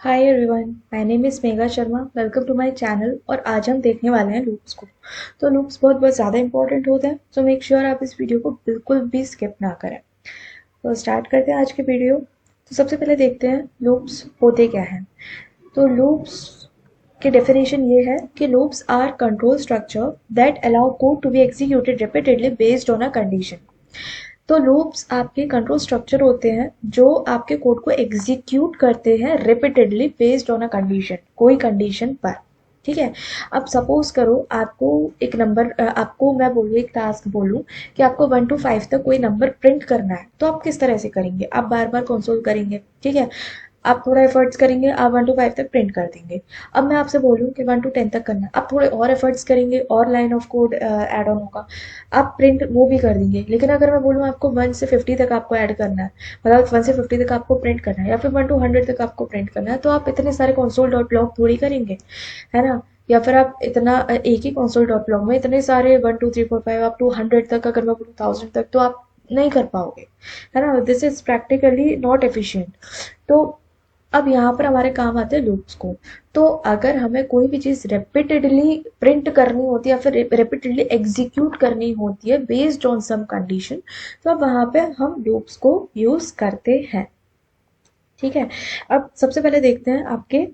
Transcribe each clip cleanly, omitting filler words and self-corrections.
Hi everyone, my name is Megha Sharma. Welcome to my channel. और आज हम देखने वाले हैं लूप्स को। तो लूप्स बहुत बहुत ज़्यादा इंपॉर्टेंट होते हैं, सो मेक श्योर आप इस वीडियो को बिल्कुल भी स्किप ना करें। तो स्टार्ट करते हैं आज की वीडियो। तो सबसे पहले देखते हैं लूप्स होते क्या हैं। तो लूप्स की डेफिनेशन ये है कि loops are control structure that allow code to be executed repeatedly based on a condition. तो लूप्स आपके कंट्रोल स्ट्रक्चर होते हैं जो आपके कोड को एग्जीक्यूट करते हैं repeatedly based on a condition, कोई कंडीशन पर। ठीक है। अब सपोज करो आपको एक नंबर, आपको मैं बोलूँ, एक टास्क बोलूँ कि आपको 1 to 5 तक कोई नंबर प्रिंट करना है, तो आप किस तरह से करेंगे? आप बार बार कंसोल करेंगे। ठीक है। आप थोड़ा एफर्ट्स करेंगे, आप 1 to 5 तक प्रिंट कर देंगे। अब मैं आपसे बोलूँ कि 1 to 10 तक करना है, आप थोड़े और एफर्ट्स करेंगे और line of code add on होगा, आप प्रिंट वो भी कर देंगे। लेकिन अगर मैं बोलूँ आपको 1 से 50 तक आपको ऐड करना है, मतलब 1 से 50 तक आपको प्रिंट करना है, या फिर 1 to 100 तक आपको प्रिंट करना है, तो आप इतने सारे कंसोल डॉट लॉग थोड़ी करेंगे, है ना? या फिर आप इतना एक ही कंसोल डॉट लॉग में इतने सारे 1 2 3 4 5 अप टू 100 तक, अगर मैं बोलूँ 1000 तक, तो आप नहीं कर पाओगे, है ना? This is practically not efficient. तो अब यहाँ पर हमारे काम आते हैं लूप्स को। तो अगर हमें कोई भी चीज़ रिपीटेडली प्रिंट करनी होती है या फिर रिपीटेडली एग्जीक्यूट करनी होती है बेस्ड ऑन सम कंडीशन, तो अब वहाँ पे हम लूप्स को यूज़ करते हैं। ठीक है। अब सबसे पहले देखते हैं आपके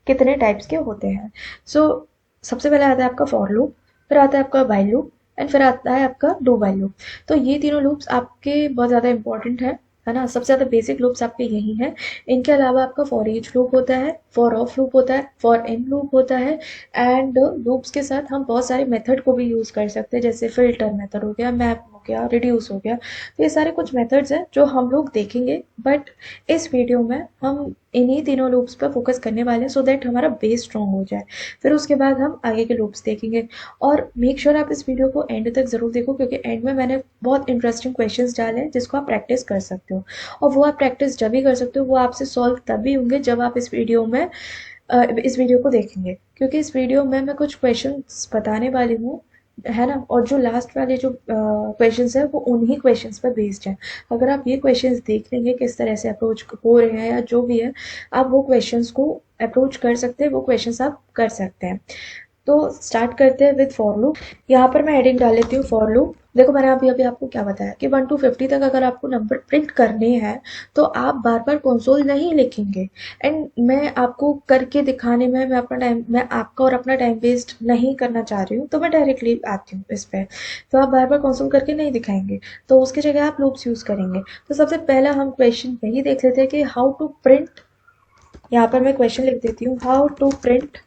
कितने टाइप्स के होते हैं। सो सबसे पहले आता है आपका फॉर लूप, फिर आता है आपका व्हाइल लूप, एंड फिर आता है आपका डू व्हाइल लूप। तो ये तीनों लूप्स आपके बहुत ज़्यादा इंपॉर्टेंट है ना? सबसे ज़्यादा बेसिक लूप्स आपके यही हैं। इनके अलावा आपका फॉर ईच लूप होता है, फॉर ऑफ लूप होता है, फॉर इन लूप होता है। एंड लूप्स के साथ हम बहुत सारे मेथड को भी यूज़ कर सकते हैं, जैसे फिल्टर मेथड हो गया, मैप हो गया, रिड्यूस हो गया। तो ये सारे कुछ मेथड्स हैं जो हम लोग देखेंगे, बट इस वीडियो में हम इन्हीं तीनों लूप्स पर फोकस करने वाले हैं, सो दैट हमारा बेस स्ट्रॉन्ग हो जाए। फिर उसके बाद हम आगे के लूप्स देखेंगे। और मेक श्योर आप इस वीडियो को एंड तक ज़रूर देखो, क्योंकि एंड में मैंने बहुत इंटरेस्टिंग क्वेश्चंस डाले हैं जिसको आप प्रैक्टिस कर सकते हो। और वो आप प्रैक्टिस जब भी कर सकते हो, वो आपसे सॉल्व तभी होंगे जब आप इस वीडियो को देखेंगे, क्योंकि इस वीडियो में मैं कुछ क्वेश्चंस बताने वाली हूँ, है ना? और जो लास्ट वाले जो क्वेश्चंस है वो उन्हीं क्वेश्चंस पर बेस्ड है। अगर आप ये क्वेश्चंस देख लेंगे किस तरह से अप्रोच हो रहे हैं या जो भी है, आप वो क्वेश्चंस को अप्रोच कर सकते हैं, वो क्वेश्चंस आप कर सकते हैं। तो स्टार्ट करते हैं विद फॉर लूप। यहाँ पर मैं हेडिंग डाल लेती हूँ फॉर लूप। देखो, मैंने अभी अभी आपको क्या बताया कि 1 to 50 तक अगर आपको नंबर प्रिंट करने हैं, तो आप बार बार कंसोल नहीं लिखेंगे। एंड मैं आपको करके दिखाने में मैं आपका और अपना टाइम वेस्ट नहीं करना चाह रही हूँ, तो मैं डायरेक्टली आती हूँ इस पे। तो आप बार बार कंसोल करके नहीं दिखाएंगे, तो उसकी जगह आप लूप्स यूज करेंगे। तो सबसे पहला हम क्वेश्चन यही देख लेते हैं कि हाउ टू प्रिंट। यहाँ पर मैं क्वेश्चन लिख देती हूँ, how to print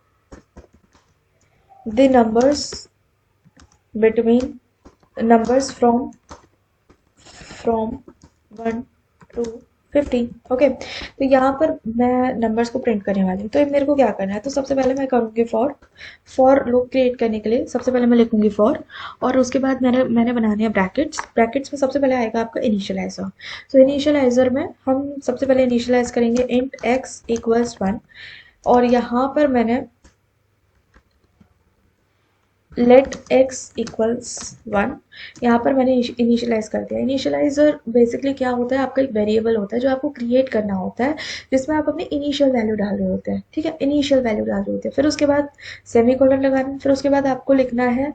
the numbers between numbers from 1 to 15। Okay. तो यहाँ पर मैं नंबर्स को प्रिंट करने वाली हूँ, तो मेरे को क्या करना है? तो सबसे पहले मैं करूँगी फॉर लूप क्रिएट करने के लिए सबसे पहले मैं लिखूंगी फॉर, और उसके बाद मैंने बनाने हैं ब्रैकेट्स। ब्रैकेट्स में सबसे पहले आएगा आपका इनिशियलाइजर। तो इनिशियलाइजर में हम सबसे पहले इनिशियलाइज करेंगे इंट x इक्वल्स 1, और यहाँ पर मैंने लेट x इक्वल्स 1, यहाँ पर मैंने इनिशियलाइज कर दिया। इनिशियलाइजर बेसिकली क्या होता है? आपका एक वेरिएबल होता है जो आपको क्रिएट करना होता है, जिसमें आप अपनी इनिशियल वैल्यू डाल रहे होते हैं। ठीक है, इनिशियल वैल्यू डाल रहे होते हैं। फिर उसके बाद सेमी कोलन लगाना है, फिर उसके बाद आपको लिखना है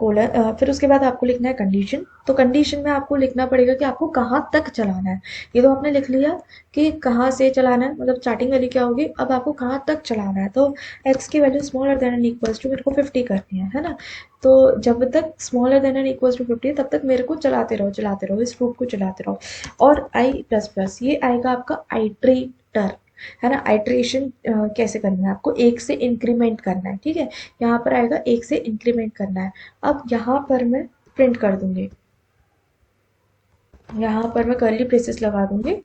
कोलन, फिर उसके बाद आपको लिखना है कंडीशन। तो कंडीशन में आपको लिखना पड़ेगा कि आपको कहाँ तक चलाना है। ये तो आपने लिख लिया कि कहाँ से चलाना है, मतलब स्टार्टिंग वैल्यू क्या होगी, अब आपको कहाँ तक चलाना है। तो x की value smaller than and equals to मेरे को 50 करनी है ना? तो जब तक smaller than and equals to 50 तब तक मेरे को चलाते रहो, इस लूप को चलाते रहो। और आई प्लस प्लस ये आएगा आपका आइट्रेटर, है ना? आइट्रेशन कैसे करना है? आपको एक से इंक्रीमेंट करना है। ठीक है, यहाँ पर आएगा एक से इंक्रीमेंट करना है। अब यहाँ पर मैं प्रिंट कर दूंगी, यहाँ पर मैं कर्ली ब्रेसेस लगा दूंगी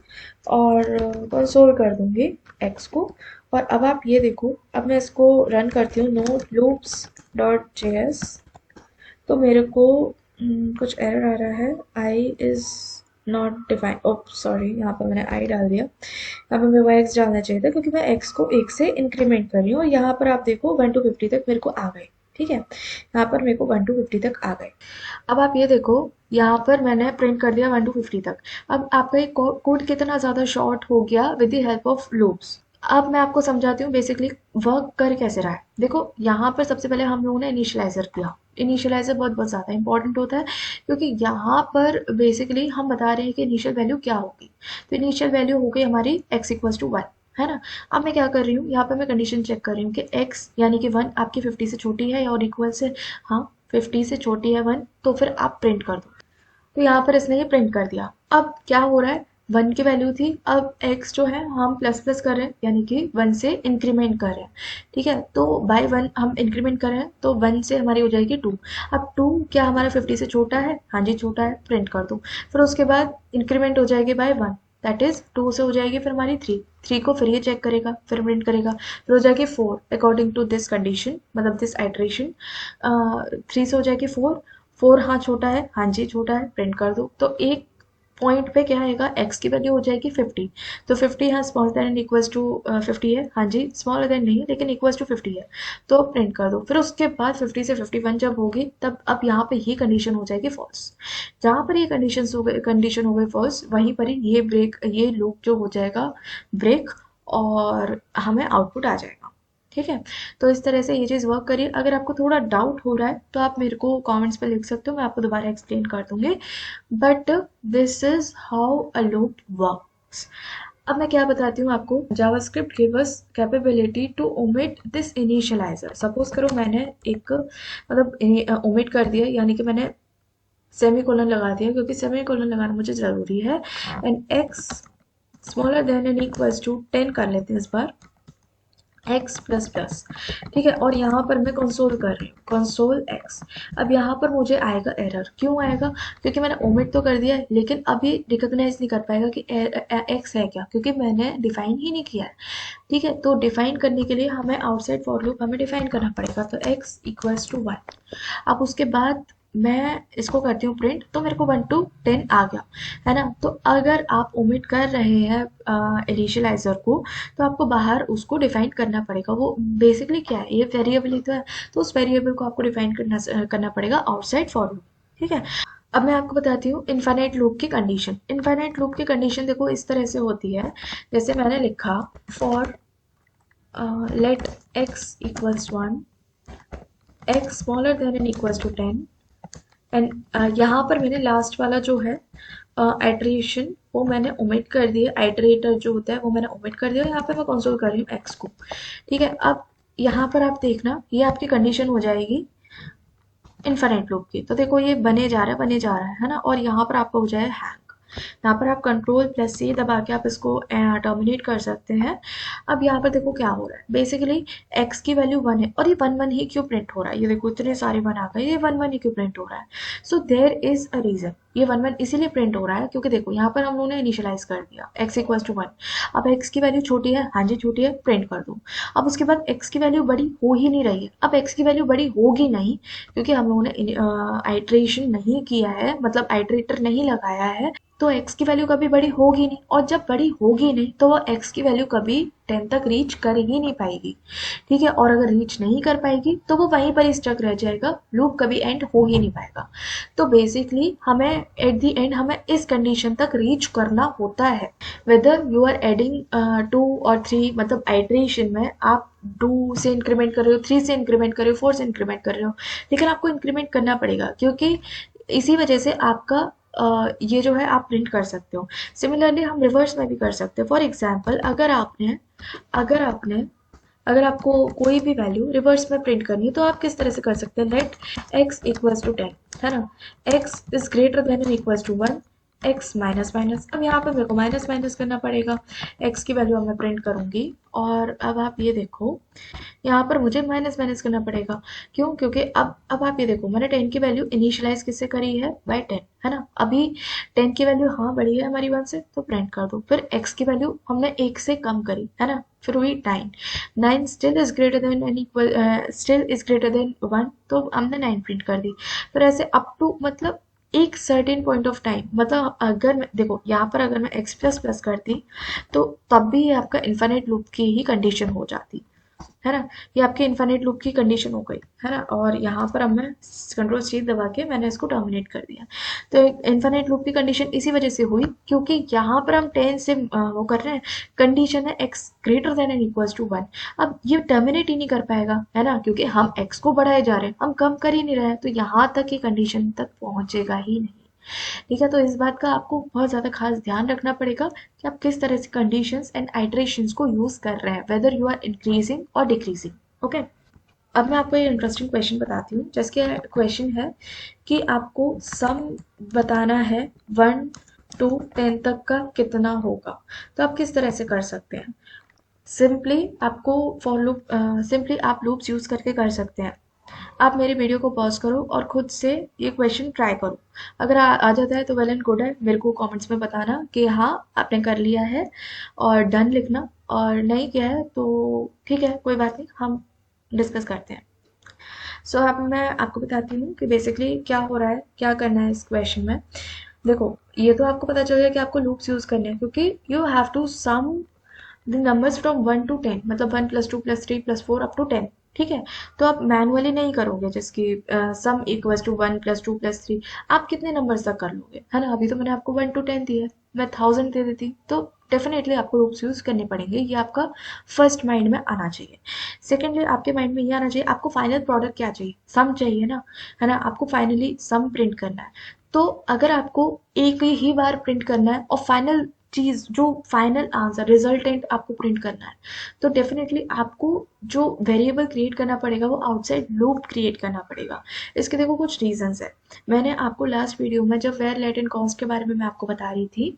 और कंसोल कर दूंगी x को। और अब आप ये देखो, अब मैं इसको रन करती हूँ, नो लूप्स डॉट जेएस। तो मेरे को कुछ एरर आ रहा है, i is not define. Oh sorry, यहाँ पर मैंने आई डाल दिया, यहाँ पर मेरे को एक्स डालना चाहिए था, क्योंकि मैं एक्स को एक से इंक्रीमेंट कर रही हूँ। और यहाँ पर आप देखो 1 to 50 तक मेरे को आ गए। ठीक है, यहाँ पर मेरे को 1 to 50 तक आ गए। अब आप ये देखो, यहाँ पर मैंने प्रिंट कर दिया 1 to 50 तक। अब आपका एक कोड कितना ज़्यादा शॉर्ट हो गया with the help of loops. अब मैं आपको समझाती हूँ बेसिकली वर्क कर कैसे रहा है। देखो यहाँ पर सबसे पहले हम लोगों ने इनिशियलाइजर किया। इनिशियलाइजर बहुत बहुत ज़्यादा इंपॉर्टेंट होता है, क्योंकि यहाँ पर बेसिकली हम बता रहे हैं कि इनिशियल वैल्यू क्या होगी। तो इनिशियल वैल्यू हो गई हमारी x इक्वल्स टू 1, है ना। अब मैं क्या कर रही हूँ, यहाँ पर मैं कंडीशन चेक कर रही हूँ कि x यानी कि 1 आपकी 50 से छोटी है और इक्वल से, हाँ 50 से छोटी है 1, तो फिर आप प्रिंट कर दो। तो यहाँ पर इसने ये प्रिंट कर दिया। अब क्या हो रहा है, 1 की वैल्यू थी, अब x जो है हम प्लस प्लस कर रहे हैं, यानी कि 1 से इंक्रीमेंट कर रहे हैं। ठीक है, तो बाय 1 हम इंक्रीमेंट कर रहे हैं, तो 1 से हमारी हो जाएगी 2। अब 2 क्या हमारा 50 से छोटा है, हाँ जी छोटा है, प्रिंट कर दो। फिर उसके बाद इंक्रीमेंट हो जाएगी बाय 1, दैट इज 2 से हो जाएगी फिर हमारी 3। 3 को फिर ये चेक करेगा, फिर प्रिंट करेगा, फिर हो जाएगी 4 अकॉर्डिंग टू दिस कंडीशन, मतलब दिस आइट्रेशन। 3 से हो जाएगी 4। 4 हाँ छोटा है, हाँ जी छोटा है, प्रिंट कर दो। तो एक पॉइंट पे क्या आएगा, x की वैल्यू हो जाएगी 50। तो 50 यहाँ smaller than and equals to 50 है, हाँ जी स्मॉलर देन नहीं है लेकिन इक्वल्स टू 50 है, तो प्रिंट कर दो। फिर उसके बाद 50 से 51 जब होगी, तब अब यहाँ पे ये कंडीशन हो जाएगी फॉल्स। जहाँ पर ये कंडीशन हो गई फॉल्स, वहीं पर ही ये लूप जो हो जाएगा ब्रेक, और हमें आउटपुट आ जाएगा। ठीक है, तो इस तरह से ये चीज़ वर्क करिए। अगर आपको थोड़ा डाउट हो रहा है तो आप मेरे को कमेंट्स पे लिख सकते हो, मैं आपको दोबारा एक्सप्लेन कर दूंगी, but this is how a loop works. अब मैं क्या बताती हूँ आपको, JavaScript give us capability to omit this initializer. Suppose करो मैंने एक मतलब ओमिट कर दिया, यानी कि मैंने सेमी कोलन लगा दिया, क्योंकि सेमी कोलन लगाना मुझे ज़रूरी है। And x smaller than and equals to 10 कर लेते हैं इस बार, x प्लस प्लस। ठीक है, और यहाँ पर मैं कंसोल कर रही हूँ, कंसोल x। अब यहाँ पर मुझे आएगा एरर, क्यों आएगा, क्योंकि मैंने ओमिट तो कर दिया है, लेकिन अब ये रिकॉग्नाइज नहीं कर पाएगा कि x है क्या, क्योंकि मैंने डिफाइन ही नहीं किया है। ठीक है, तो डिफाइन करने के लिए हमें आउटसाइड फॉर लूप हमें डिफाइन करना पड़ेगा। तो x इक्वल्स टू 1। अब उसके बाद मैं इसको करती हूँ प्रिंट, तो मेरे को 1 to 10 आ गया, है ना। तो अगर आप ओमिट कर रहे हैं इनिशियलाइजर को, तो आपको बाहर उसको डिफाइन करना पड़ेगा। वो बेसिकली क्या है, ये वेरिएबल ही तो है, तो उस वेरिएबल को आपको डिफाइन करना पड़ेगा आउटसाइड फॉर लूप। ठीक है, अब मैं आपको बताती हूँ इनफाइनाइट लूप की कंडीशन। इनफाइनाइट लूप की कंडीशन देखो इस तरह से होती है, जैसे मैंने लिखा for let x equals 1, x smaller than and equals to 10, and यहाँ पर मैंने लास्ट वाला जो है आइट्रेशन वो मैंने ओमिट कर दिया, आइट्रेटर जो होता है वो मैंने ओमिट कर दिया। यहाँ पे मैं कंसोल कर रही हूँ x को। ठीक है, अब यहाँ पर आप देखना ये आपकी कंडीशन हो जाएगी इनफाइनाइट लूप की। तो देखो ये बने जा रहा है, बने जा रहा है ना, और यहाँ पर आपका हो जाए हैंग। यहाँ पर आप कंट्रोल प्लस सी दबा के आप इसको टर्मिनेट कर सकते हैं। अब यहाँ पर देखो क्या हो रहा है, बेसिकली x की वैल्यू 1 है, और ये 1 1 ही क्यों प्रिंट हो रहा है, ये देखो इतने सारे 1 आ गए, ये 1 1 ही क्यों प्रिंट हो रहा है। So there is a reason, ये 1 1 इसीलिए प्रिंट हो रहा है क्योंकि देखो यहाँ पर हम लोगों ने इनिशियलाइज कर दिया x इक्वल्स टू 1। अब x की वैल्यू छोटी है, हाँ जी छोटी है, प्रिंट कर दो। अब उसके बाद x की वैल्यू बड़ी हो ही नहीं रही है, अब x की वैल्यू बड़ी होगी नहीं, क्योंकि हम लोगों ने आइट्रेशन नहीं किया है, मतलब आइट्रेटर नहीं लगाया है, तो x की वैल्यू कभी बड़ी होगी नहीं, और जब बड़ी होगी नहीं तो वो x की वैल्यू कभी 10 तक रीच कर ही नहीं पाएगी। ठीक है, और अगर रीच नहीं कर पाएगी तो वो वहीं पर स्टक रह जाएगा, लूप कभी एंड हो ही नहीं पाएगा। तो बेसिकली हमें एट द एंड हमें इस कंडीशन तक रीच करना होता है, वेदर यू आर एडिंग 2 और 3, मतलब आइट्रेशन में आप 2 से इंक्रीमेंट कर रहे हो, 3 से इंक्रीमेंट कर रहे हो, 4 से इंक्रीमेंट कर रहे हो, लेकिन आपको इंक्रीमेंट करना पड़ेगा, क्योंकि इसी वजह से आपका ये जो है आप प्रिंट कर सकते हो। सिमिलरली हम रिवर्स में भी कर सकते हैं। फॉर एग्जाम्पल अगर आपने अगर आपको कोई भी वैल्यू रिवर्स में प्रिंट करनी है तो आप किस तरह से कर सकते हैं, लेट x इक्वल्स टू 10, है ना, x is greater than and equals to 1, x minus minus. अब यहाँ पे मेरे को माइनस माइनस करना पड़ेगा, x की वैल्यू अब मैं प्रिंट करूंगी, और अब आप ये देखो यहाँ पर मुझे माइनस माइनस करना पड़ेगा। क्यों, क्योंकि अब आप ये देखो मैंने 10 की वैल्यू इनिशियलाइज किससे करी है, बाय 10, है ना। अभी 10 की वैल्यू हाँ बड़ी है हमारी 1 से, तो प्रिंट कर दो। फिर x की वैल्यू हमने 1 से कम करी, है ना, फिर हुई 9, 9 still is greater than and equal, still is greater then 1, तो हमने 9 प्रिंट कर दी। फिर ऐसे अप टू, मतलब एक सर्टेन पॉइंट ऑफ टाइम, मतलब अगर मैं देखो यहाँ पर अगर मैं x प्लस प्लस करती तो तब भी आपका इन्फिनिट लूप की ही कंडीशन हो जाती। है ना। ये आपके इन्फिनिट लूप की कंडीशन हो गई, है ना। और यहाँ पर अब मैं कंट्रोल C दबा के मैंने इसको टर्मिनेट कर दिया। तो इन्फिनिट लूप की कंडीशन इसी वजह से हुई क्योंकि यहाँ पर हम 10 से वो कर रहे हैं, कंडीशन है x greater than and equals to 1। अब ये टर्मिनेट ही नहीं कर पाएगा, है ना, क्योंकि हम x को बढ़ाए जा रहे हैं, हम कम कर ही नहीं रहे हैं, तो यहाँ तक ये कंडीशन तक पहुंचेगा ही नहीं। ठीक है, तो इस बात का आपको बहुत ज़्यादा खास ध्यान रखना पड़ेगा कि आप किस तरह से कंडीशंस एंड आइटरेशंस को यूज़ कर रहे हैं, वेदर यू आर इंक्रीजिंग और डिक्रीजिंग। ओके, अब मैं आपको ये इंटरेस्टिंग क्वेश्चन बताती हूँ, जिसके क्वेश्चन है कि आपको सम बताना है 1 to 10 तक का कितना होगा। तो आप किस तरह से कर सकते हैं? सिंपली आपको फॉर लूप सिंपली आप लूप्स यूज़ करके कर सकते हैं। आप मेरी वीडियो को पॉज करो और खुद से ये क्वेश्चन ट्राई करो। अगर आ जाता है तो वेल एंड गुड है, मेरे को कमेंट्स में बताना कि हाँ आपने कर लिया है, और डन लिखना। और नहीं किया है तो ठीक है, कोई बात नहीं, हम डिस्कस करते हैं। सो अब मैं आपको बताती हूँ कि बेसिकली क्या हो रहा है, क्या करना है इस क्वेश्चन में। देखो, ये तो आपको पता चल गया कि आपको लूप्स यूज़ करने हैं, क्योंकि you have to sum the numbers from 1 to 10, मतलब 1 + 2 + 3 + 4 अप टू 10। ठीक है, तो आप मैनुअली नहीं करोगे जिसकी सम इक्वल्स टू 1 + 2 + 3। आप कितने नंबर्स तक कर लोगे, है ना। अभी तो मैंने आपको 1 to 10 दिया है, मैं 1000 दे देती तो डेफिनेटली आपको लूप्स यूज करने पड़ेंगे। ये आपका फर्स्ट माइंड में आना चाहिए। सेकेंडली आपके माइंड में ये आना चाहिए, आपको फाइनल प्रोडक्ट क्या चाहिए, सम चाहिए ना, है ना। आपको फाइनली सम प्रिंट करना है। तो अगर आपको एक ही बार प्रिंट करना है और फाइनल चीज, जो फाइनल आंसर रिजल्टेंट आपको प्रिंट करना है, तो डेफिनेटली आपको जो वेरिएबल क्रिएट करना पड़ेगा वो आउटसाइड लूप क्रिएट करना पड़ेगा। इसके देखो कुछ रीजंस है। मैंने आपको लास्ट वीडियो में जब वेर लेट एंड कॉस्ट के बारे में मैं आपको बता रही थी,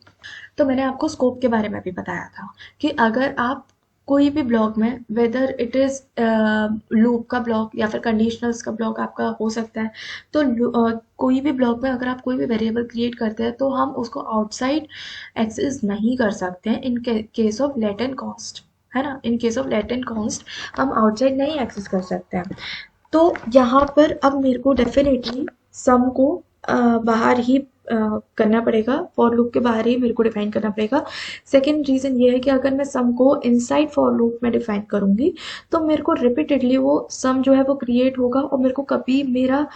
तो मैंने आपको स्कोप के बारे में भी बताया था कि अगर आप कोई भी ब्लॉक में, वेदर इट इज लूप का ब्लॉक या फिर कंडीशनल्स का ब्लॉक आपका हो सकता है, तो कोई भी ब्लॉक में अगर आप कोई भी वेरिएबल क्रिएट करते हैं तो हम उसको आउटसाइड एक्सेस नहीं कर सकते हैं in case of let and const, है ना। In case of let and const हम आउटसाइड नहीं एक्सेस कर सकते हैं। तो यहाँ पर अब मेरे को डेफिनेटली सम को बाहर ही करना पड़ेगा, फॉर लूप के बाहर ही मेरे को डिफाइन करना पड़ेगा। सेकेंड रीजन ये है कि अगर मैं सम को इनसाइड फॉर लूप में डिफाइन करूंगी तो मेरे को रिपीटेडली वो सम जो है वो क्रिएट होगा और मेरे को कभी मेरा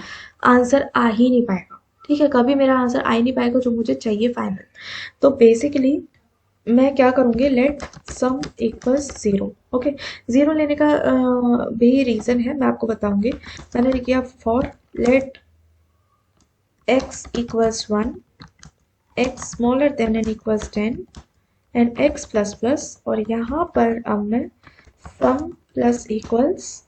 आंसर आ ही नहीं पाएगा। ठीक है, कभी मेरा आंसर आ ही नहीं पाएगा जो मुझे चाहिए फाइनल। तो बेसिकली मैं क्या करूँगी, लेट सम इक्वल्स 0। ओके, 0 लेने का भी रीज़न है, मैं आपको बताऊंगी। मैंने किया for let x equals 1, x smaller than and equals 10 and x plus plus, और यहाँ पर अब मैं सम प्लस इक्वल्स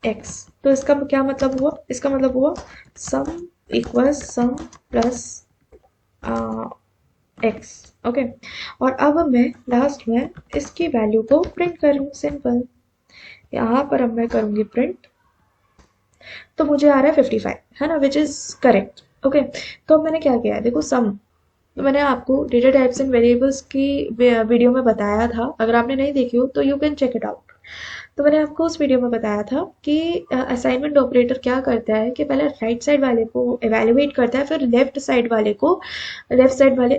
x। तो इसका क्या मतलब हुआ, इसका मतलब हुआ सम इक्वल्स सम प्लस x। ओके, और अब मैं लास्ट में इसकी वैल्यू को प्रिंट करूँ, सिंपल। यहाँ पर अब मैं करूँगी प्रिंट, तो मुझे आ रहा है 55, है ना, विच इज करेक्ट। ओके, तो अब मैंने क्या किया है, देखो सम, तो मैंने आपको डेटा टाइप्स एंड वेरिएबल्स की वीडियो में बताया था, अगर आपने नहीं देखी हो तो you can check it out. तो मैंने आपको उस वीडियो में बताया था कि असाइनमेंट ऑपरेटर क्या करता है कि पहले राइट साइड वाले को एवेल्युएट करता है, फिर लेफ्ट साइड वाले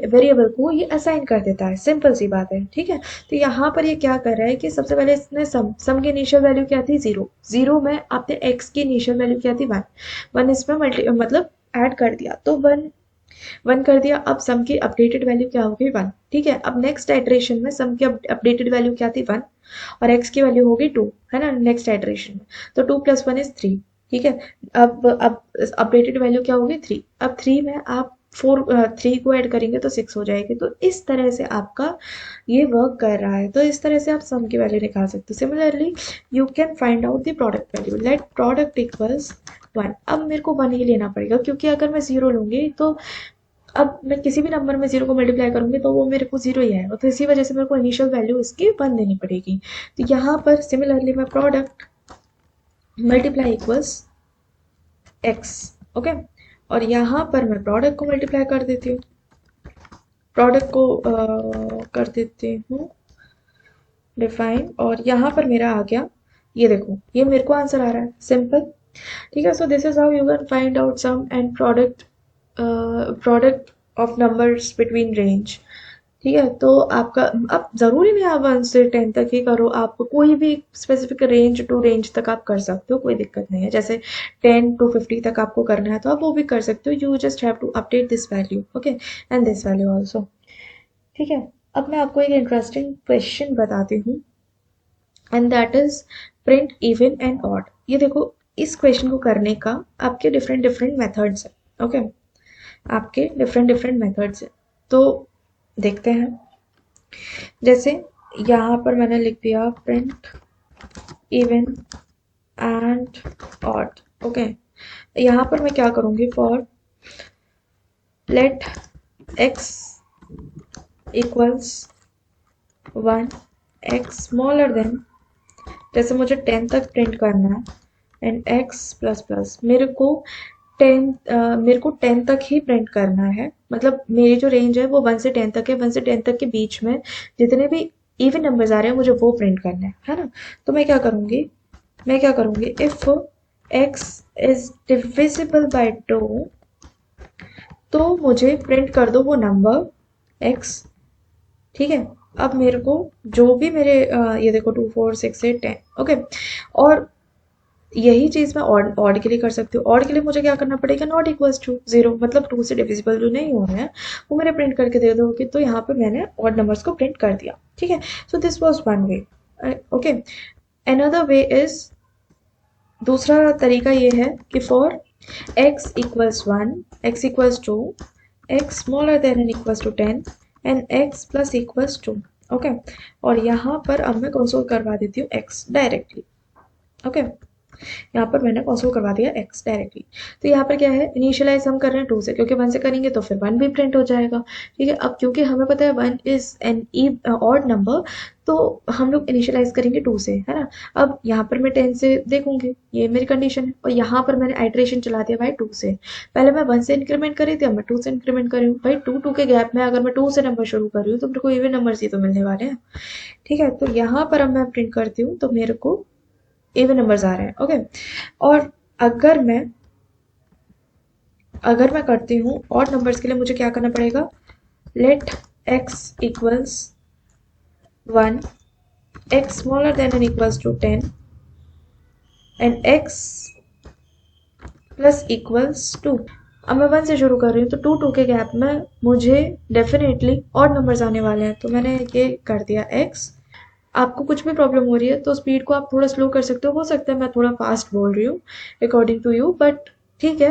वेरिएबल को ये असाइन कर देता है। सिंपल सी बात है, ठीक है। तो यहाँ पर ये क्या कर रहा है कि सबसे पहले इसने सम की इनिशियल वैल्यू क्या थी, 0। 0 में आपने एक्स की इनिशियल वैल्यू क्या थी, 1। 1 इसमें मतलब ऐड कर दिया तो 1 कर दिया। अब सम की अपडेटेड वैल्यू क्या होगी, 1। ठीक है, अब नेक्स्ट आइटरेशन में सम की अपडेटेड वैल्यू क्या थी, 1, और x की वैल्यू होगी 2, है ना, नेक्स्ट आइटरेशन में। तो 2 + 1 = 3। ठीक है, अब अपडेटेड वैल्यू क्या होगी, 3। अब 3 में आप 3 को ऐड करेंगे तो 6 हो जाएगी। तो इस तरह से आपका ये वर्क कर रहा है। तो इस तरह से आप सम की वैल्यू निकाल सकते हो। Similarly you can find out the product value, let product equals 1। अब मेरे को 1 ही लेना पड़ेगा, क्योंकि अगर मैं 0 लूंगी तो अब मैं किसी भी नंबर में 0 को मल्टीप्लाई करूंगी तो वो मेरे को 0 ही आएगा। तो इसी वजह से मेरे को इनिशियल वैल्यू इसकी 1 देनी पड़ेगी। तो यहाँ पर सिमिलरली मैं product multiply equals x। Okay, और यहाँ पर मैं प्रोडक्ट को मल्टीप्लाई कर देती हूँ, प्रोडक्ट को कर देती हूँ डिफाइन, और यहाँ पर मेरा आ गया, ये देखो ये मेरे को आंसर आ रहा है, सिंपल। ठीक है, so this is how you can find out sum and product of numbers between range. ठीक है, तो आपका अब ज़रूरी नहीं आप 1 से 10 तक ही करो, आप कोई भी स्पेसिफिक रेंज टू रेंज तक आप कर सकते हो, कोई दिक्कत नहीं है। जैसे 10 टू 50 तक आपको करना है तो आप वो भी कर सकते हो। You just have to update this value, okay, and this value also. ठीक है, अब मैं आपको एक इंटरेस्टिंग क्वेश्चन बताती हूँ, and that is print even and odd. ये देखो, इस क्वेश्चन को करने का आपके डिफरेंट डिफरेंट मेथड्स है, ओके, आपके डिफरेंट डिफरेंट मेथड्स है। तो देखते हैं। जैसे यहाँ पर मैंने लिख दिया print even and odd, okay. यहाँ पर मैं क्या करूँगी, for let x equals 1, x smaller than, जैसे मुझे 10 तक प्रिंट करना है, एंड x प्लस प्लस, मेरे को 10 तक ही प्रिंट करना है। मतलब मेरी जो रेंज है वो 1 से 10 तक है, 1 से 10 तक के बीच में जितने भी इवन नंबर्स आ रहे हैं मुझे वो प्रिंट करना है ना। तो मैं क्या करूँगी, if x is divisible by 2, तो मुझे प्रिंट कर दो वो नंबर x। ठीक है, अब मेरे को जो भी मेरे ये देखो 2 4 6 8 10, ओके। और यही चीज मैं ऑड ऑड के लिए कर सकती हूँ। ऑड के लिए मुझे क्या करना पड़ेगा, नॉट इक्वल्स टू 0, मतलब 2 से डिविजिबल जो नहीं हो रहे हैं वो मैंने प्रिंट करके दे दोगे। तो यहाँ पे मैंने ऑड नंबर्स को प्रिंट कर दिया। ठीक है, so this was one way, okay. Another way is, दूसरा तरीका ये है कि for x equals 1, x equals 2, x smaller than and equals to 10 and x plus equals 2, okay. और यहाँ पर अब मैं कंसोल करवा देती हूँ x डायरेक्टली, ओके। यहाँ पर मैंने कंसोल करवा दिया x डायरेक्टली। तो यहाँ पर क्या है, इनिशियलाइज हम कर रहे हैं 2 से, क्योंकि 1 से करेंगे तो फिर 1 भी प्रिंट हो जाएगा। ठीक है, अब क्योंकि हमें पता है 1 इज एन ऑड नंबर, तो हम लोग इनिशियलाइज करेंगे 2 से, है ना। अब यहाँ पर मैं 10 से देखूंगी, ये मेरी कंडीशन है, और यहाँ पर मैंने आइट्रेशन चला दिया भाई 2 से। पहले मैं 1 से इंक्रीमेंट करी थी, अब मैं 2 से इंक्रीमेंट कर रही हूँ। भाई 2 2 के गैप में अगर मैं 2 से नंबर शुरू कर रही हूँ तो मेरे को इवन नंबर ही तो मिलने वाले हैं। ठीक है, तो यहाँ पर अब मैं प्रिंट करती हूँ तो मेरे को इवन नंबर्स आ रहे हैं, ओके। और अगर मैं करती हूँ ऑड नंबर्स के लिए, मुझे क्या करना पड़ेगा, let x equals 1, x smaller than and equals to 10 and x plus equals 2। अब मैं 1 से शुरू कर रही हूँ तो 2 2 के गैप में मुझे डेफिनेटली ऑड नंबर्स आने वाले हैं। तो मैंने ये कर दिया x। आपको कुछ भी प्रॉब्लम हो रही है तो स्पीड को आप थोड़ा स्लो कर सकते हो सकता है मैं थोड़ा फास्ट बोल रही हूँ अकॉर्डिंग टू यू, बट ठीक है।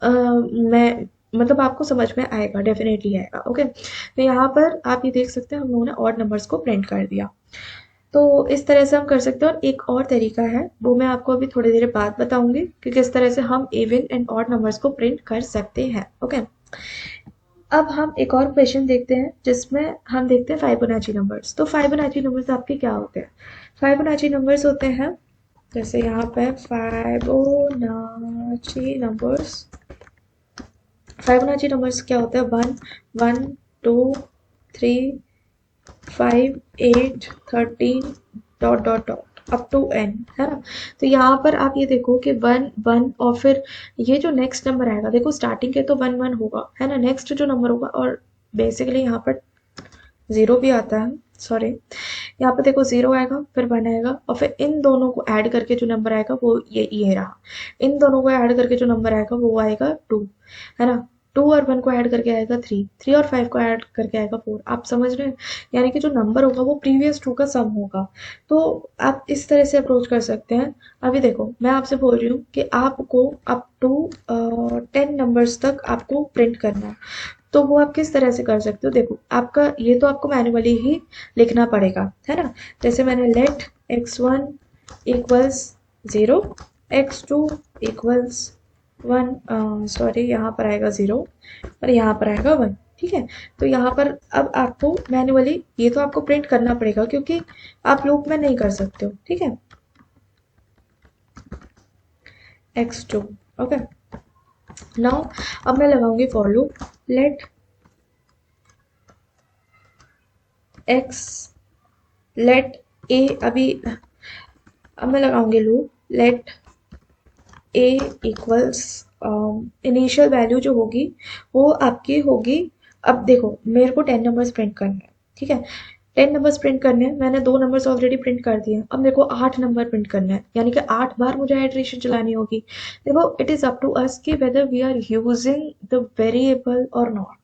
मैं मतलब आपको समझ में आएगा, डेफिनेटली आएगा, ओके। तो यहाँ पर आप ये देख सकते हैं हम लोगों ने ऑड नंबर्स को प्रिंट कर दिया। तो इस तरह से हम कर सकते हैं। और एक और तरीका है, वो मैं आपको अभी थोड़ी देर बाद बताऊंगी कि किस तरह से हम इवन एंड ऑड नंबर्स को प्रिंट कर सकते हैं, ओके। अब हम एक और क्वेश्चन देखते हैं जिसमें हम देखते हैं फाइबोनाची नंबर्स। तो फाइबोनाची नंबर्स आपके क्या होते हैं, फाइबोनाची नंबर्स होते हैं, जैसे यहाँ पे फाइबोनाची नंबर्स क्या होता है, 1 1 2 3 5 8 13 dot dot dot up to n, है ना। तो यहाँ पर आप ये देखो कि 1 1 और फिर ये जो नेक्स्ट नंबर आएगा, देखो स्टार्टिंग के तो 1 1 होगा, है ना। नेक्स्ट जो नंबर होगा, और बेसिकली यहाँ पर 0 भी आता है, सॉरी, यहाँ पे देखो 0 आएगा फिर 1 आएगा, और फिर इन दोनों को ऐड करके जो नंबर आएगा वो ये रहा। इन दोनों को ऐड करके जो नंबर आएगा वो आएगा 2, है ना। 2 और 1 को ऐड करके आएगा 3, 3 और 5 को ऐड करके आएगा 4। आप समझ रहे हैं, यानी कि जो नंबर होगा वो प्रीवियस 2 का सम होगा। तो आप इस तरह से अप्रोच कर सकते हैं। अभी देखो मैं आपसे बोल रही हूँ कि आपको अप टू 10 नंबर्स तक आपको प्रिंट करना है, तो वो आप किस तरह से कर सकते हो। देखो आपका ये तो आपको मैन्युअली ही लिखना पड़ेगा, है ना। जैसे मैंने late x1 equals 0, x2 equals 1, sorry यहाँ पर आएगा 0 और यहाँ पर आएगा 1। ठीक है, तो यहाँ पर अब आपको मैन्युअली ये तो आपको प्रिंट करना पड़ेगा क्योंकि आप लूप में नहीं कर सकते हो। ठीक है, x2, ओके। नाउ अब मैं लगाऊंगी for loop, let x let a, अभी अब मैं लगाऊंगी loop, let a equals, initial value जो होगी वो आपकी होगी। अब देखो मेरे को 10 नंबर्स प्रिंट करना है, ठीक है। 10 नंबर्स प्रिंट करने हैं, मैंने 2 नंबर्स ऑलरेडी प्रिंट कर दिए, अब मेरे को 8 नंबर प्रिंट करना है, यानी कि 8 बार मुझे आइटरेशन चलानी होगी। देखो it is up to us कि whether we are using the variable or not,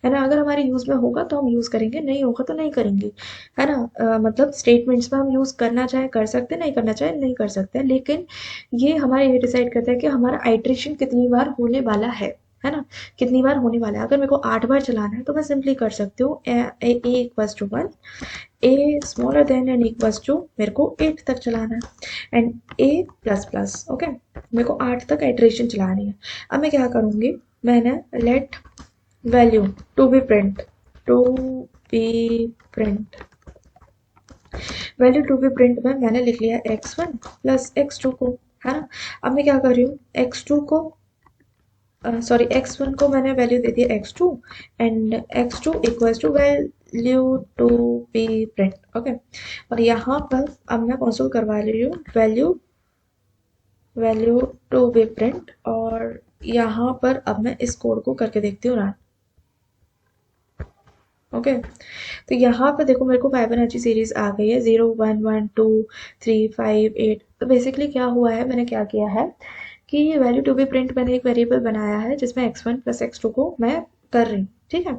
है ना। अगर हमारे यूज में होगा तो हम यूज करेंगे, नहीं होगा तो नहीं करेंगे, है ना। मतलब स्टेटमेंट्स में हम यूज करना चाहे कर सकते हैं, नहीं करना चाहे नहीं कर सकते हैं, लेकिन ये हमारा ये डिसाइड करता है कि हमारा आइटरेशन कितनी बार होने वाला है ना, कितनी बार होने वाला है। अगर मेरे को 8 बार चलाना है तो मैं सिंपली कर सकती हूँ a equals to 1, a smaller than and equals to मेरे को 8 तक चलाना है, and a plus plus, okay. मेरे को 8 तक आइटरेशन चलानी है। अब मैं क्या करूँगी, मैंने let value to be print, to be print, value to be print में मैंने लिख लिया x1 प्लस x2 को, है ना। अब मैं क्या कर रही हूँ, x2 को सॉरी x1 को मैंने वैल्यू दे दिया x2, and x2 equals to value to be print, okay. और यहाँ पर अब मैं कंसोल करवा रही हूँ value value to be print, और यहाँ पर अब मैं इस कोड को करके देखती हूँ रन, ओके। तो यहाँ पर देखो मेरे को फिबोनाची सीरीज आ गई है 0 1 1 2 3 5 8। तो बेसिकली क्या हुआ है, मैंने क्या किया है कि वैल्यू टू बी प्रिंट मैंने एक वेरिएबल बनाया है जिसमें x1 प्लस x2 को मैं कर रही हूँ, ठीक है।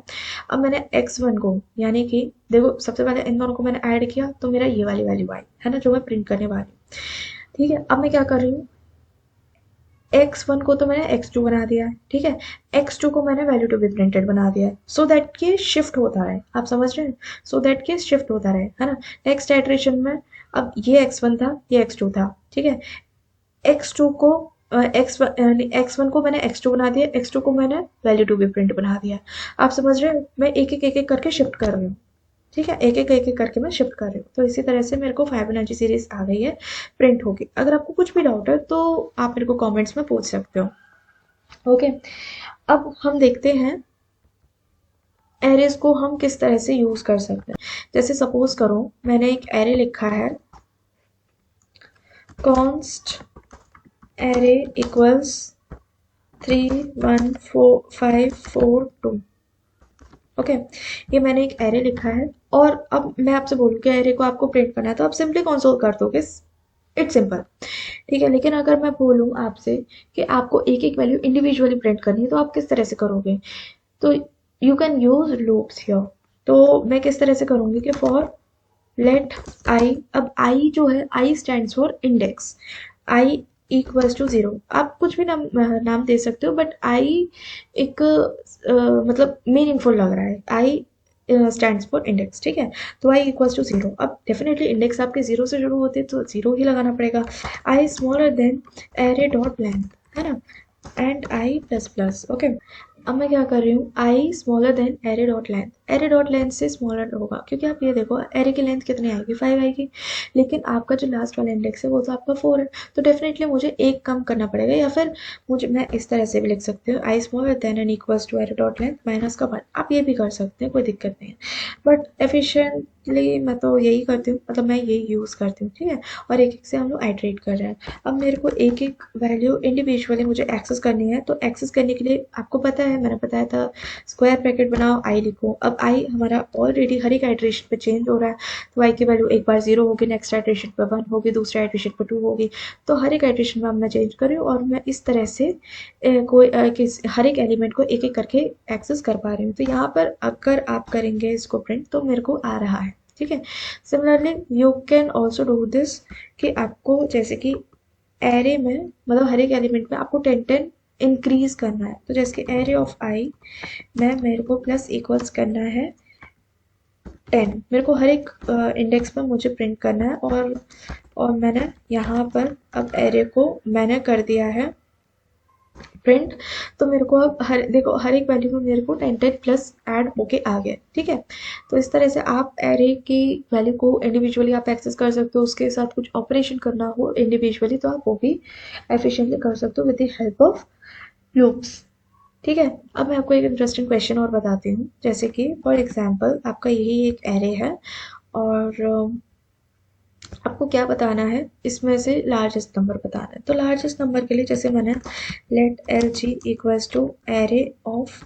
अब मैंने x1 को, यानी कि देखो सबसे पहले इन दोनों को मैंने ऐड किया तो मेरा ये वाली वैल्यू आई, है ना, जो मैं प्रिंट करने वाली हूँ, ठीक है। अब मैं क्या कर रही हूँ, x1 को तो मैंने x2 बना दिया है, ठीक है। x2 को मैंने वैल्यू टू बी प्रिंटेड बना दिया है, सो दैट कि शिफ्ट होता रहे, आप समझ रहे हैं, सो दैट कि शिफ्ट होता रहे, है ना। नेक्स्ट आइटरेशन में अब ये x1 था, ये x2 था, ठीक है। x2 को x1 को मैंने x2 बना दिया, x2 को मैंने वैल्यू टू बी प्रिंट बना दिया। आप समझ रहे हैं, मैं एक एक करके शिफ्ट कर रही हूँ, ठीक है। एक एक करके मैं शिफ्ट कर रही हूँ। तो इसी तरह से मेरे को फिबोनाची सीरीज आ गई है, प्रिंट होगी। अगर आपको कुछ भी डाउट है तो आप मेरे को कमेंट्स में पूछ सकते हो, ओके। अब हम देखते हैं एरेज को हम किस तरह से यूज कर सकते हैं। जैसे सपोज करो मैंने एक एरे लिखा है, कॉन्स्ट एरे इक्वल्स 3 1 4 5 4 2, ओके। ये मैंने एक एरे लिखा है, और अब मैं आपसे बोलूँ कि एरे को आपको प्रिंट करना है तो आप सिंपली कंसोल कर दोगे, इट्स सिंपल, ठीक है। लेकिन अगर मैं बोलूँ आपसे कि आपको एक एक वैल्यू इंडिविजुअली प्रिंट करनी है तो आप किस तरह से करोगे, तो you can use loops here. तो मैं किस तरह से करूँगी कि फॉर लेट आई, अब आई जो है, I stands for index, I equals to 0, आप कुछ भी नाम दे सकते हो, बट आई एक मतलब मीनिंगफुल लग रहा है, आई स्टैंड्स फॉर इंडेक्स, ठीक है। तो आई इक्वल्स टू 0, अब डेफिनेटली इंडेक्स आपके 0 से शुरू होते हैं तो 0 ही लगाना पड़ेगा। I smaller than array dot length, है ना, and i plus plus, okay. अब मैं क्या कर रही हूँ, i smaller than array dot length, array dot length से स्मॉलर होगा, क्योंकि आप ये देखो एरे की लेंथ कितनी आएगी, 5 आएगी, लेकिन आपका जो लास्ट वाला इंडेक्स है वो तो आपका 4 है, तो डेफिनेटली मुझे एक कम करना पड़ेगा। या फिर मुझे, मैं इस तरह से भी लिख सकती हूँ, i smaller than and equals to array dot length minus का 1, आप ये भी कर सकते हैं, कोई दिक्कत नहीं है, बट एफिशिएंटली मैं तो यही करती हूँ, मतलब मैं यही यूज़ करती हूँ, ठीक है। और एक एक से हम लोग आइटरेट कर रहे हैं। अब मेरे को एक एक वैल्यू इंडिविजुअली मुझे एक्सेस करनी है, तो एक्सेस करने के लिए आपको पता है, मैंने बताया था स्क्वायर ब्रैकेट बनाओ, आई लिखो। अब आई हमारा ऑलरेडी हर एक आइटरेशन पे चेंज हो रहा है, तो आई की वैल्यू एक बार 0 होगी, नेक्स्ट आइटरेशन पे 1 होगी, दूसरे आइटरेशन पे 2 होगी, तो हर एक आइटरेशन में अब मैं चेंज कर रही हूँ, और मैं इस तरह से हर एक एलिमेंट को एक एक करके एक्सेस कर पा रही हूँ। तो यहाँ पर अगर आप करेंगे इसको प्रिंट तो मेरे को आ रहा है, ठीक है। Similarly you can also do this, कि आपको जैसे कि एरे में, मतलब हर एक एलिमेंट में आपको 10 इंक्रीज करना है, तो जैसे कि एरे ऑफ आई में मेरे को प्लस इक्वल्स करना है 10, मेरे को हर एक इंडेक्स पर मुझे प्रिंट करना है, और मैंने यहाँ पर अब एरे को मैंने कर दिया है प्रिंट। तो मेरे को अब देखो हर एक वैल्यू में मेरे को 10 प्लस ऐड होके आ गया, ठीक है। तो इस तरह से आप एरे की वैल्यू को इंडिविजुअली आप एक्सेस कर सकते हो, उसके साथ कुछ ऑपरेशन करना हो इंडिविजुअली तो आप वो भी एफिशिएंटली कर सकते हो with the help of loops, ठीक है। अब मैं आपको एक इंटरेस्टिंग क्वेश्चन और बताती हूँ, जैसे कि फॉर एग्जांपल आपका यही एक एरे है, और आपको क्या बताना है, इसमें से लार्जेस्ट नंबर बताना है। तो लार्जेस्ट नंबर के लिए जैसे मैंने let L G equals to array of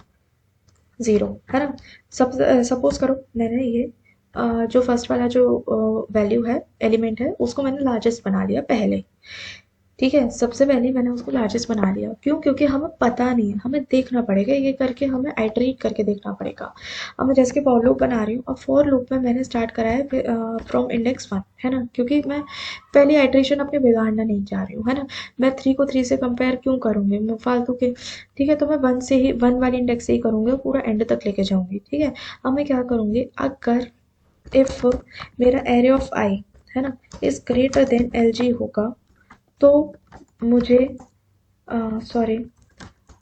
0, है ना। सपोज करो मैंने ये जो फर्स्ट वाला जो वैल्यू है एलिमेंट है उसको मैंने लार्जेस्ट बना लिया पहले। ठीक है, सबसे पहले मैंने उसको लार्जेस्ट बना लिया। क्यों? क्योंकि हमें पता नहीं है, हमें देखना पड़ेगा ये करके, हमें आइटरेट करके देखना पड़ेगा। अब मैं जैसे कि फॉर लूप बना रही हूँ, अब फॉर लूप में मैंने स्टार्ट करा है फ्रॉम इंडेक्स 1, है ना, क्योंकि मैं पहली आइटरेशन अपने बिगाड़ना नहीं चाह रही हूँ, है ना। मैं 3 को 3 से कंपेयर क्यों करूँगी मैं फालतू के। ठीक है, तो मैं 1 से ही 1 वाली इंडेक्स से ही करूँगी और पूरा एंड तक लेके जाऊँगी। ठीक है, अब मैं क्या करूँगी, अगर इफ मेरा एरे ऑफ आई, है ना, is greater then L G होगा, तो मुझे सॉरी,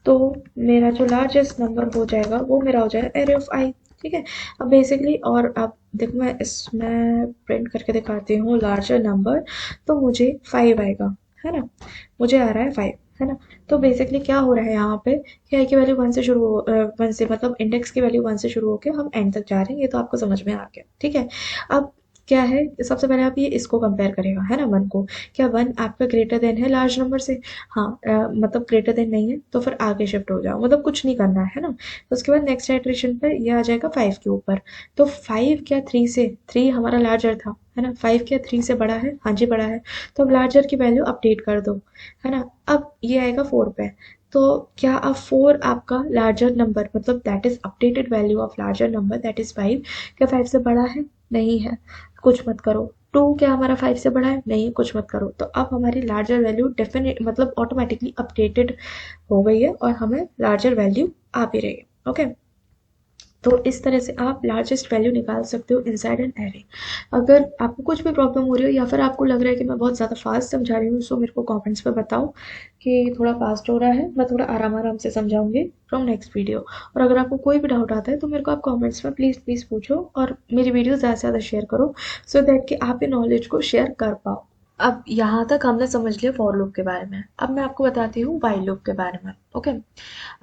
तो मेरा जो लार्जेस्ट नंबर हो जाएगा वो मेरा हो जाएगा एरे ऑफ आई। ठीक है, अब बेसिकली, और अब देखो मैं इसमें प्रिंट करके दिखाती हूँ लार्जर नंबर, तो मुझे 5 आएगा, है ना, मुझे आ रहा है 5, है ना। तो बेसिकली क्या हो रहा है यहाँ पे कि आई की वैल्यू 1 से शुरू हो, 1 से मतलब इंडेक्स की वैल्यू 1 से शुरू होकर हम एंड तक जा रहे हैं, ये तो आपको समझ में आ गया। ठीक है, अब क्या है, सबसे पहले आप ये इसको कंपेयर करेगा, है ना, 1 को। क्या 1 आपका ग्रेटर देन है लार्ज नंबर से? हाँ, मतलब ग्रेटर देन नहीं है तो फिर आगे शिफ्ट हो जाओ, मतलब कुछ नहीं करना है ना। तो उसके बाद नेक्स्ट आइटरेशन पे ये आ जाएगा 5 के ऊपर। तो 5 क्या 3 से, 3 हमारा लार्जर था, है ना, 5 क्या 3 से बड़ा है? हाँ जी बड़ा है। तो अब लार्जर की वैल्यू अपडेट कर दो, है ना। अब ये आएगा 4 पे। तो क्या अब 4 आपका लार्जर नंबर, मतलब that is updated value of larger number that is 5, क्या 5 से बड़ा है? नहीं है, कुछ मत करो। 2 क्या हमारा 5 से बड़ा है? नहीं, कुछ मत करो। तो अब हमारी लार्जर वैल्यू डेफिनेट मतलब ऑटोमेटिकली अपडेटेड हो गई है और हमें लार्जर वैल्यू आ भी रही है। ओके, तो इस तरह से आप लार्जेस्ट वैल्यू निकाल सकते हो इनसाइड एन एरे। अगर आपको कुछ भी प्रॉब्लम हो रही हो या फिर आपको लग रहा है कि मैं बहुत ज़्यादा फास्ट समझा रही हूँ, सो मेरे को कमेंट्स पे बताओ कि थोड़ा फास्ट हो रहा है, मैं थोड़ा आराम आराम से समझाऊंगी फ्रॉम नेक्स्ट वीडियो। और अगर आपको कोई भी डाउट आता है तो मेरे को आप कमेंट्स में प्लीज़ प्लीज़ पूछो और मेरी वीडियो ज़्यादा से ज़्यादा शेयर करो, सो दैट कि आप ये नॉलेज को शेयर कर पाओ। अब यहाँ तक हमने समझ लिया फॉर लूप के बारे में, अब मैं आपको बताती हूँ व्हाइल लूप के बारे में। ओके,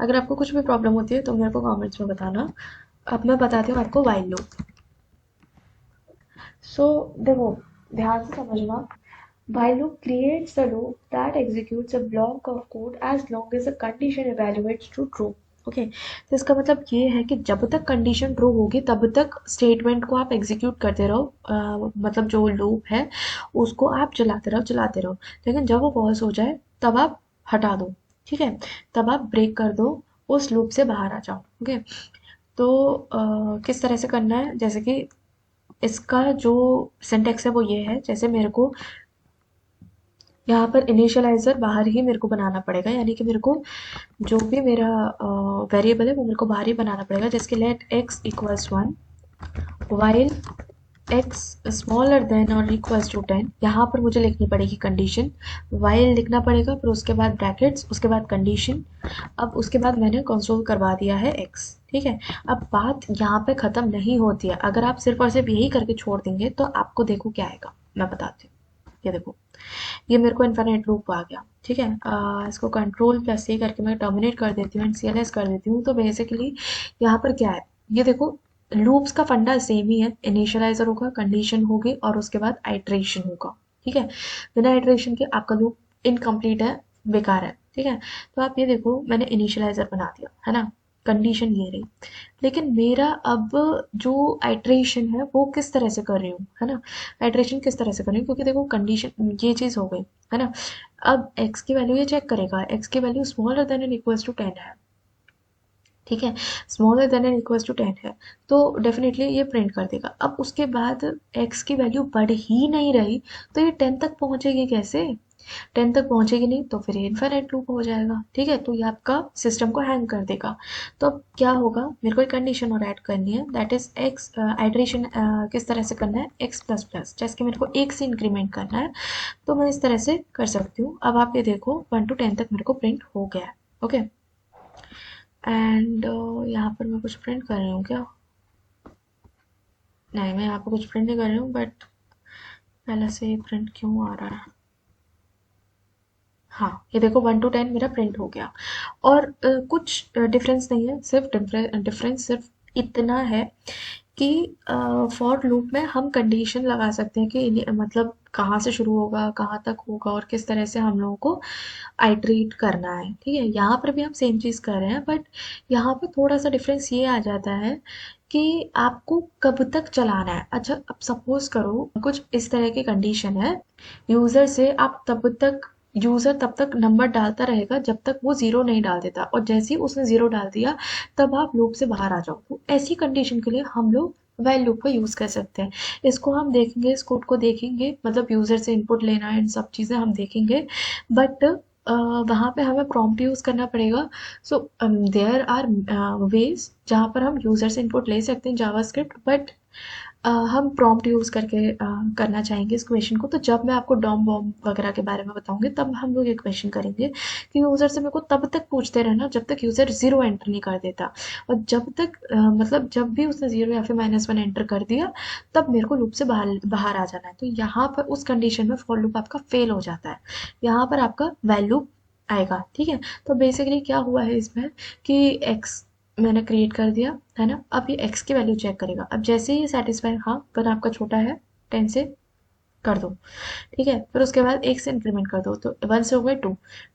अगर आपको कुछ भी प्रॉब्लम होती है तो मेरे को कमेंट्स में बताना। अब मैं बताती हूँ आपको व्हाइल लूप। सो देखो, ध्यान से समझना। While loop creates a loop that executes a block of code as long as the condition evaluates to true. Okay, तो इसका मतलब ये है कि जब तक कंडीशन ट्रू होगी तब तक स्टेटमेंट को आप एग्जीक्यूट करते रहो, मतलब जो लूप है उसको आप चलाते रहो, लेकिन जब वो पॉज हो जाए तब आप हटा दो। ठीक है, तब आप ब्रेक कर दो, उस लूप से बाहर आ जाओ। ओके, तो किस तरह से करना है, जैसे कि इसका जो सिंटेक्स है वो ये है, जैसे मेरे को यहाँ पर इनिशियलाइजर बाहर ही मेरे को बनाना पड़ेगा, यानी कि मेरे को जो भी मेरा वेरिएबल है वो मेरे को बाहर ही बनाना पड़ेगा। जैसे let X equals 1 while X smaller than और इक्वल्स टू 10, यहाँ पर मुझे लिखनी पड़ेगी कंडीशन, वाइल लिखना पड़ेगा, फिर उसके बाद ब्रैकेट्स, उसके बाद कंडीशन। अब उसके बाद मैंने कंसोल करवा दिया है एक्स। ठीक है, अब बात यहाँ पे ख़त्म नहीं होती है, अगर आप सिर्फ और सिर्फ यही करके छोड़ देंगे तो आपको देखो क्या आएगा, मैं बताती हूँ। ये देखो, ये मेरे को इन्फिनिट लूप आ गया। ठीक है, इसको कंट्रोल प्लस सी करके मैं टर्मिनेट कर देती हूँ एंड CLS कर देती हूँ। तो बेसिकली यहाँ पर क्या है, ये देखो, लूप्स का फंडा सेम ही है, इनिशियलाइजर होगा, कंडीशन होगी और उसके बाद आइट्रेशन होगा। ठीक है, बिना आइट्रेशन के आपका लूप इनकम्प्लीट है, बेकार है। ठीक है, तो आप ये देखो, मैंने इनिशियलाइजर बना दिया, है ना, कंडीशन ये रही, लेकिन मेरा अब जो आइट्रेशन है वो किस तरह से कर रही हूँ, है ना, आइट्रेशन किस तरह से कर रही हूँ, क्योंकि देखो कंडीशन ये चीज़ हो गई, है ना। अब x की वैल्यू ये चेक करेगा, x की value smaller than and equals to 10 है। ठीक है, smaller than and equals to 10 है, तो डेफिनेटली ये प्रिंट कर देगा। अब उसके बाद x की वैल्यू बढ़ ही नहीं रही, तो ये 10 तक पहुंचेगी कैसे? 10 तक पहुंचेगी नहीं तो फिर ये इनफाइनाइट लूप हो जाएगा। ठीक है, तो ये आपका सिस्टम को हैंग कर देगा। तो अब क्या होगा, मेरे को एक कंडीशन और ऐड करनी है, दैट इज एक्स आइट्रेशन किस तरह से करना है, एक्स प्लस प्लस, जैसे कि मेरे को 1 से इंक्रीमेंट करना है, तो मैं इस तरह से कर सकती हूँ। अब आप ये देखो 1 to 10 तक मेरे को प्रिंट हो गया है। ओके, एंड यहाँ पर मैं कुछ प्रिंट कर रही हूँ क्या? नहीं, मैं यहाँ पर कुछ प्रिंट नहीं कर रही हूँ, बट पहले से ये प्रिंट क्यों आ रहा है? हाँ, ये देखो 1 to 10 मेरा प्रिंट हो गया। और कुछ डिफरेंस नहीं है, सिर्फ डिफरेंस सिर्फ इतना है कि फॉर लूप में हम कंडीशन लगा सकते हैं कि मतलब कहाँ से शुरू होगा, कहाँ तक होगा और किस तरह से हम लोगों को आइटरेट करना है। ठीक है, यहाँ पर भी हम सेम चीज़ कर रहे हैं, बट यहाँ पर थोड़ा सा डिफरेंस ये आ जाता है कि आपको कब तक चलाना है। अच्छा, अब सपोज करो कुछ इस तरह की कंडीशन है, यूज़र से आप तब तक यूज़र तब तक नंबर डालता रहेगा जब तक वो ज़ीरो नहीं डाल देता, और जैसे ही उसने ज़ीरो डाल दिया तब आप लूप से बाहर आ जाओ। तो ऐसी कंडीशन के लिए हम लोग व्हाइल लूप का यूज़ कर सकते हैं। इसको हम देखेंगे, इस कोड को देखेंगे, मतलब यूज़र से इनपुट लेना इन सब चीज़ें हम देखेंगे, बट वहाँ पे हमें प्रॉम्प्ट यूज़ करना पड़ेगा। सो देयर आर वेज जहाँ पर हम यूज़र से इनपुट ले सकते हैं जावास्क्रिप्ट, बट हम प्रॉम्प्ट यूज़ करके करना चाहेंगे इस क्वेश्चन को। तो जब मैं आपको डॉम बॉम वगैरह के बारे में बताऊंगी तब हम लोग ये क्वेश्चन करेंगे कि यूज़र से मेरे को तब तक पूछते रहना जब तक यूज़र ज़ीरो एंटर नहीं कर देता, और जब तक मतलब जब भी उसने ज़ीरो या फिर -1 एंटर कर दिया तब मेरे को लूप से बाहर बाहर आ जाना है। तो यहाँ पर उस कंडीशन में फॉर लूप आपका फेल हो जाता है, यहाँ पर आपका वैल्यू आएगा। ठीक है, तो बेसिकली क्या हुआ है इसमें कि एक्स मैंने क्रिएट कर दिया है ना, अब ये एक्स की वैल्यू चेक करेगा। अब जैसे ही ये सेटिस्फाई, हाँ वन आपका छोटा है 10 से, कर दो। ठीक है, फिर उसके बाद एक से इंक्रीमेंट कर दो, तो 1 से हो गए 2,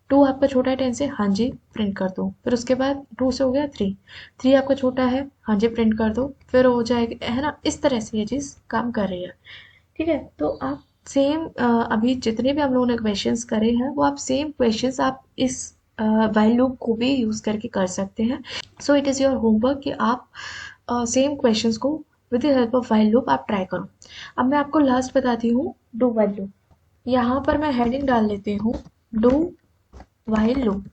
2 आपका छोटा है 10 से, हाँ जी प्रिंट कर दो। फिर उसके बाद 2 से हो गया 3, 3 आपका छोटा है, हाँ जी प्रिंट कर दो। फिर हो जाएगा, है ना, इस तरह से ये चीज़ काम कर रही है। ठीक है, तो आप सेम अभी जितने भी हम लोगों ने क्वेश्चंस करे हैं वो आप सेम क्वेश्चंस आप इस व्हाइल लूप को भी यूज़ करके कर सकते हैं। So it is your homework कि आप सेम क्वेश्चंस को with the help of while loop आप ट्राई करो। अब मैं आपको लास्ट बताती हूँ डू व्हाइल लूप। यहाँ पर मैं हेडिंग डाल लेती हूँ डू व्हाइल लूप।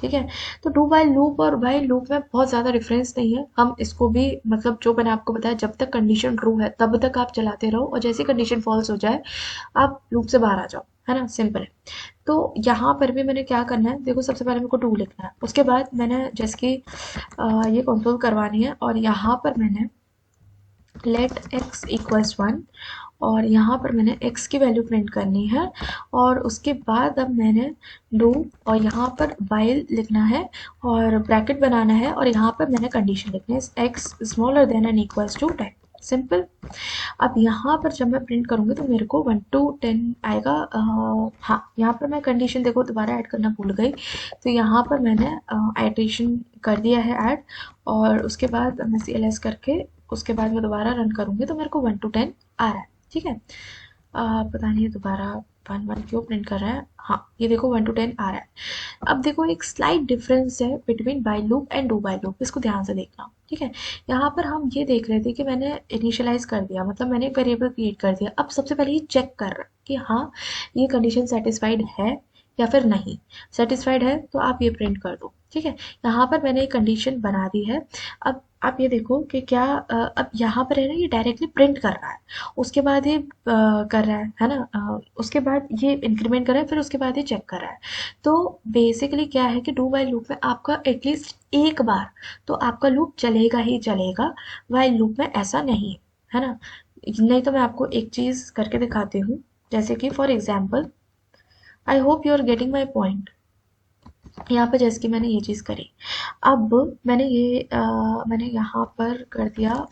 ठीक है, तो डू व्हाइल लूप और व्हाइल लूप में बहुत ज़्यादा डिफरेंस नहीं है। हम इसको भी, मतलब जो मैंने आपको बताया, जब तक कंडीशन ट्रू है तब तक आप चलाते रहो, और जैसे कंडीशन फॉल्स हो जाए आप लूप से बाहर आ जाओ, है ना, सिंपल है। तो यहाँ पर भी मैंने क्या करना है, देखो सबसे पहले मेरे को डू लिखना है, उसके बाद मैंने जैसे कि ये कंसोल करवानी है, और यहाँ पर मैंने लेट x इक्वल्स 1, और यहाँ पर मैंने x की वैल्यू प्रिंट करनी है, और उसके बाद अब मैंने डू, और यहाँ पर वाइल लिखना है और ब्रैकेट बनाना है, और यहाँ पर मैंने कंडीशन लिखनी है x smaller than and equals to 10। Simple. अब यहाँ पर जब मैं प्रिंट करूँगी तो मेरे को 1 to 10 आएगा। हाँ, यहाँ पर मैं कंडीशन देखो दोबारा ऐड करना भूल गई, तो यहाँ पर मैंने आइट्रेशन कर दिया है ऐड, और उसके बाद मैं CLS करके उसके बाद मैं दोबारा रन करूँगी तो मेरे को 1 to 10 आ रहा है। ठीक है, पता नहीं दोबारा 1 1 क्यों प्रिंट कर रहा है। हाँ, ये देखो 1 to 10 आ रहा है। अब देखो एक स्लाइट डिफरेंस है between while loop and do while loop, इसको ध्यान से देखना। ठीक है, यहाँ पर हम ये देख रहे थे कि मैंने इनिशियलाइज कर दिया, मतलब मैंने एक वेरिएबल क्रिएट कर दिया। अब सबसे पहले ये चेक कर रहा है कि हाँ ये कंडीशन सेटिस्फाइड है या फिर नहीं। सेटिस्फाइड है तो आप ये प्रिंट कर दो। ठीक है, यहाँ पर मैंने एक कंडीशन बना दी है। अब आप ये देखो कि क्या अब यहाँ पर है ना, ये डायरेक्टली प्रिंट कर रहा है, उसके बाद ये कर रहा है ना, उसके बाद ये इंक्रीमेंट कर रहा है, फिर उसके बाद ये चेक कर रहा है। तो बेसिकली क्या है कि डू व्हाइल लूप में आपका एटलीस्ट एक बार तो आपका लूप चलेगा ही चलेगा, व्हाइल लूप में ऐसा नहीं है ना। नहीं तो मैं आपको एक चीज़ करके दिखाती हूँ, जैसे कि for example, I hope you are getting my point. यहाँ पर जैसे कि मैंने ये चीज़ करी, अब मैंने मैंने यहाँ पर कर दिया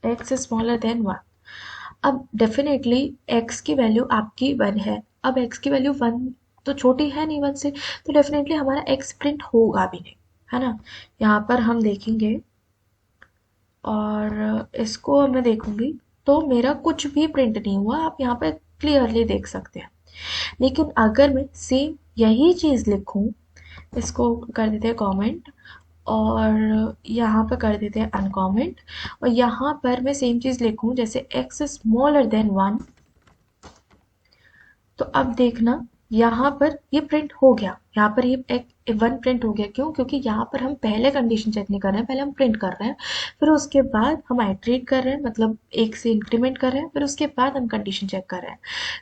x स्मॉलर देन 1। अब डेफिनेटली x की वैल्यू आपकी 1 है। अब x की वैल्यू 1 तो छोटी है नहीं 1 से, तो डेफिनेटली हमारा x प्रिंट होगा भी नहीं, है ना। यहाँ पर हम देखेंगे और इसको मैं देखूंगी तो मेरा कुछ भी प्रिंट नहीं हुआ, आप यहाँ पे क्लियरली देख सकते हैं। लेकिन अगर मैं सेम यही चीज़ लिखूं, इसको कर देते हैं कमेंट, और यहाँ पर कर देते हैं अनकमेंट, और यहाँ पर मैं सेम चीज़ लिखूं जैसे x स्मॉलर देन 1, तो अब देखना यहाँ पर ये प्रिंट हो गया, यहाँ पर ये एक 1 प्रिंट हो गया। क्यों? क्योंकि यहाँ पर हम पहले कंडीशन चेक नहीं कर रहे हैं, पहले हम प्रिंट कर रहे हैं, फिर उसके बाद हम आइट्रेट कर रहे हैं, मतलब एक से इंक्रीमेंट कर रहे हैं, फिर उसके बाद हम कंडीशन चेक कर रहे हैं।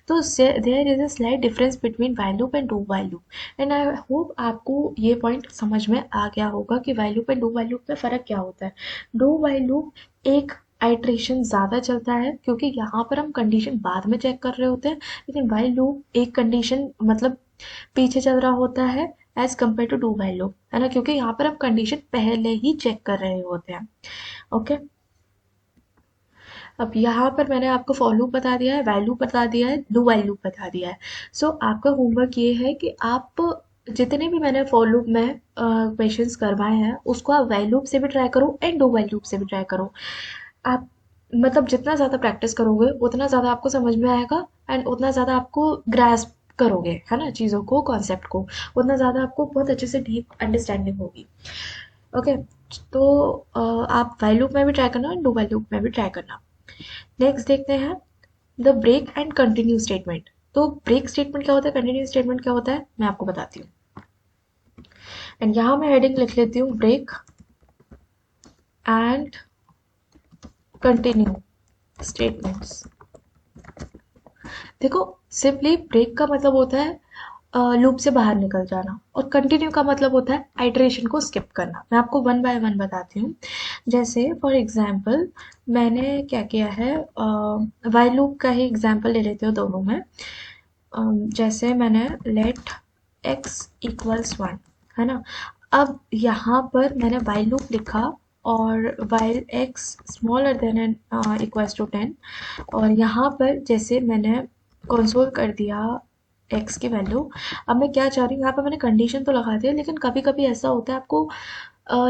तो there is a slight difference between while loop and do while loop, and I hope आपको ये पॉइंट समझ में आ गया होगा कि while loop and do while loop में फ़र्क क्या होता है। डू व्हाइल लूप एक आइट्रेशन ज़्यादा चलता है क्योंकि यहाँ पर हम कंडीशन बाद में चेक कर रहे होते हैं, लेकिन व्हाइल लूप एक कंडीशन मतलब पीछे चल रहा होता है as compare to do while loop, है ना, क्योंकि यहाँ पर हम कंडीशन पहले ही चेक कर रहे होते हैं। ओके, अब यहाँ पर मैंने आपको फॉर लूप बता दिया है, वैल्यू बता दिया है, डू वाइल लूप बता दिया है। सो आपका होमवर्क ये है कि आप जितने भी मैंने फॉर लूप में क्वेश्चंस करवाए हैं उसको आप वाइल लूप से भी ट्राई करो एंड डू वाइल लूप से भी ट्राई करो। आप मतलब जितना ज़्यादा प्रैक्टिस करोगे उतना ज़्यादा आपको समझ में आएगा एंड उतना ज़्यादा आपको ग्रास्प करोगे, है ना, चीज़ों को, कॉन्सेप्ट को, उतना ज़्यादा आपको बहुत अच्छे से डीप अंडरस्टैंडिंग होगी। ओके, तो आप वाइल लूप में भी ट्राई करना, डू वाइल लूप में भी ट्राई करना। नेक्स्ट देखते हैं the break and continue statement. तो ब्रेक स्टेटमेंट क्या होता है, कंटिन्यू स्टेटमेंट क्या होता है, मैं आपको बताती हूँ। एंड यहाँ मैं हेडिंग लिख लेती हूँ ब्रेक एंड कंटिन्यू स्टेटमेंट्स। देखो, सिंपली ब्रेक का मतलब होता है लूप से बाहर निकल जाना, और कंटिन्यू का मतलब होता है आइटरेशन को स्किप करना। मैं आपको वन बाय वन बताती हूँ। जैसे फॉर एग्जांपल मैंने क्या किया है, वाइल लूप का ही एग्जांपल ले लेते हो दोनों में। जैसे मैंने लेट एक्स इक्वल्स वन, है ना। अब यहाँ पर मैंने वाइल लूप लिखा और while X smaller than N equals to 10, और यहाँ पर जैसे मैंने कंसोल कर दिया एक्स की वैल्यू। अब मैं क्या चाह रही हूँ, यहाँ पर मैंने कंडीशन तो लगा दिया, लेकिन कभी कभी ऐसा होता है आपको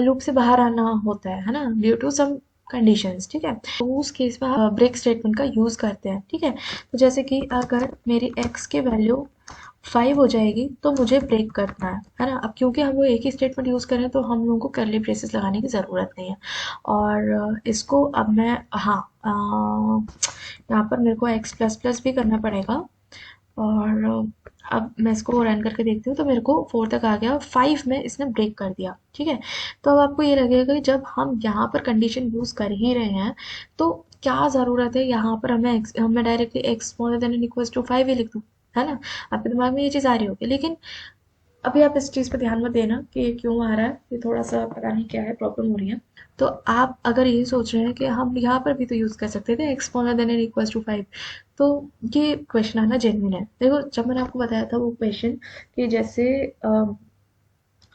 लूप से बाहर आना होता है ना, ड्यू टू सम कंडीशंस, ठीक है। तो उस केस में आप ब्रेक स्टेटमेंट का यूज करते हैं, ठीक है। तो जैसे कि अगर मेरी एक्स की वैल्यू 5 हो जाएगी तो मुझे ब्रेक करना है ना। अब क्योंकि हम वो एक ही स्टेटमेंट यूज़ करें तो हम लोगों को कर्ली ब्रेसेस लगाने की ज़रूरत नहीं है। और इसको अब मैं, हाँ, यहाँ पर मेरे को एक्स प्लस प्लस भी करना पड़ेगा। और अब मैं इसको रन करके देखती हूँ तो मेरे को 4 तक आ गया, 5 में इसने ब्रेक कर दिया, ठीक है। तो अब आपको ये लगेगा कि जब हम यहाँ पर कंडीशन यूज़ कर ही रहे हैं तो क्या ज़रूरत है यहाँ पर हमें directly X smaller than equals to 5 ही लिख दूँ, है ना। आपके दिमाग में ये चीज़ आ रही होगी, लेकिन अभी आप इस चीज़ पे ध्यान मत देना कि ये क्यों आ रहा है, ये थोड़ा सा पता नहीं क्या है, प्रॉब्लम हो रही है। तो आप अगर ये सोच रहे हैं कि हम यहाँ पर भी तो यूज़ कर सकते थे X smaller than N equals to 5, तो ये क्वेश्चन आना जेन्युइन है। देखो, जब मैंने आपको बताया था वो क्वेश्चन कि जैसे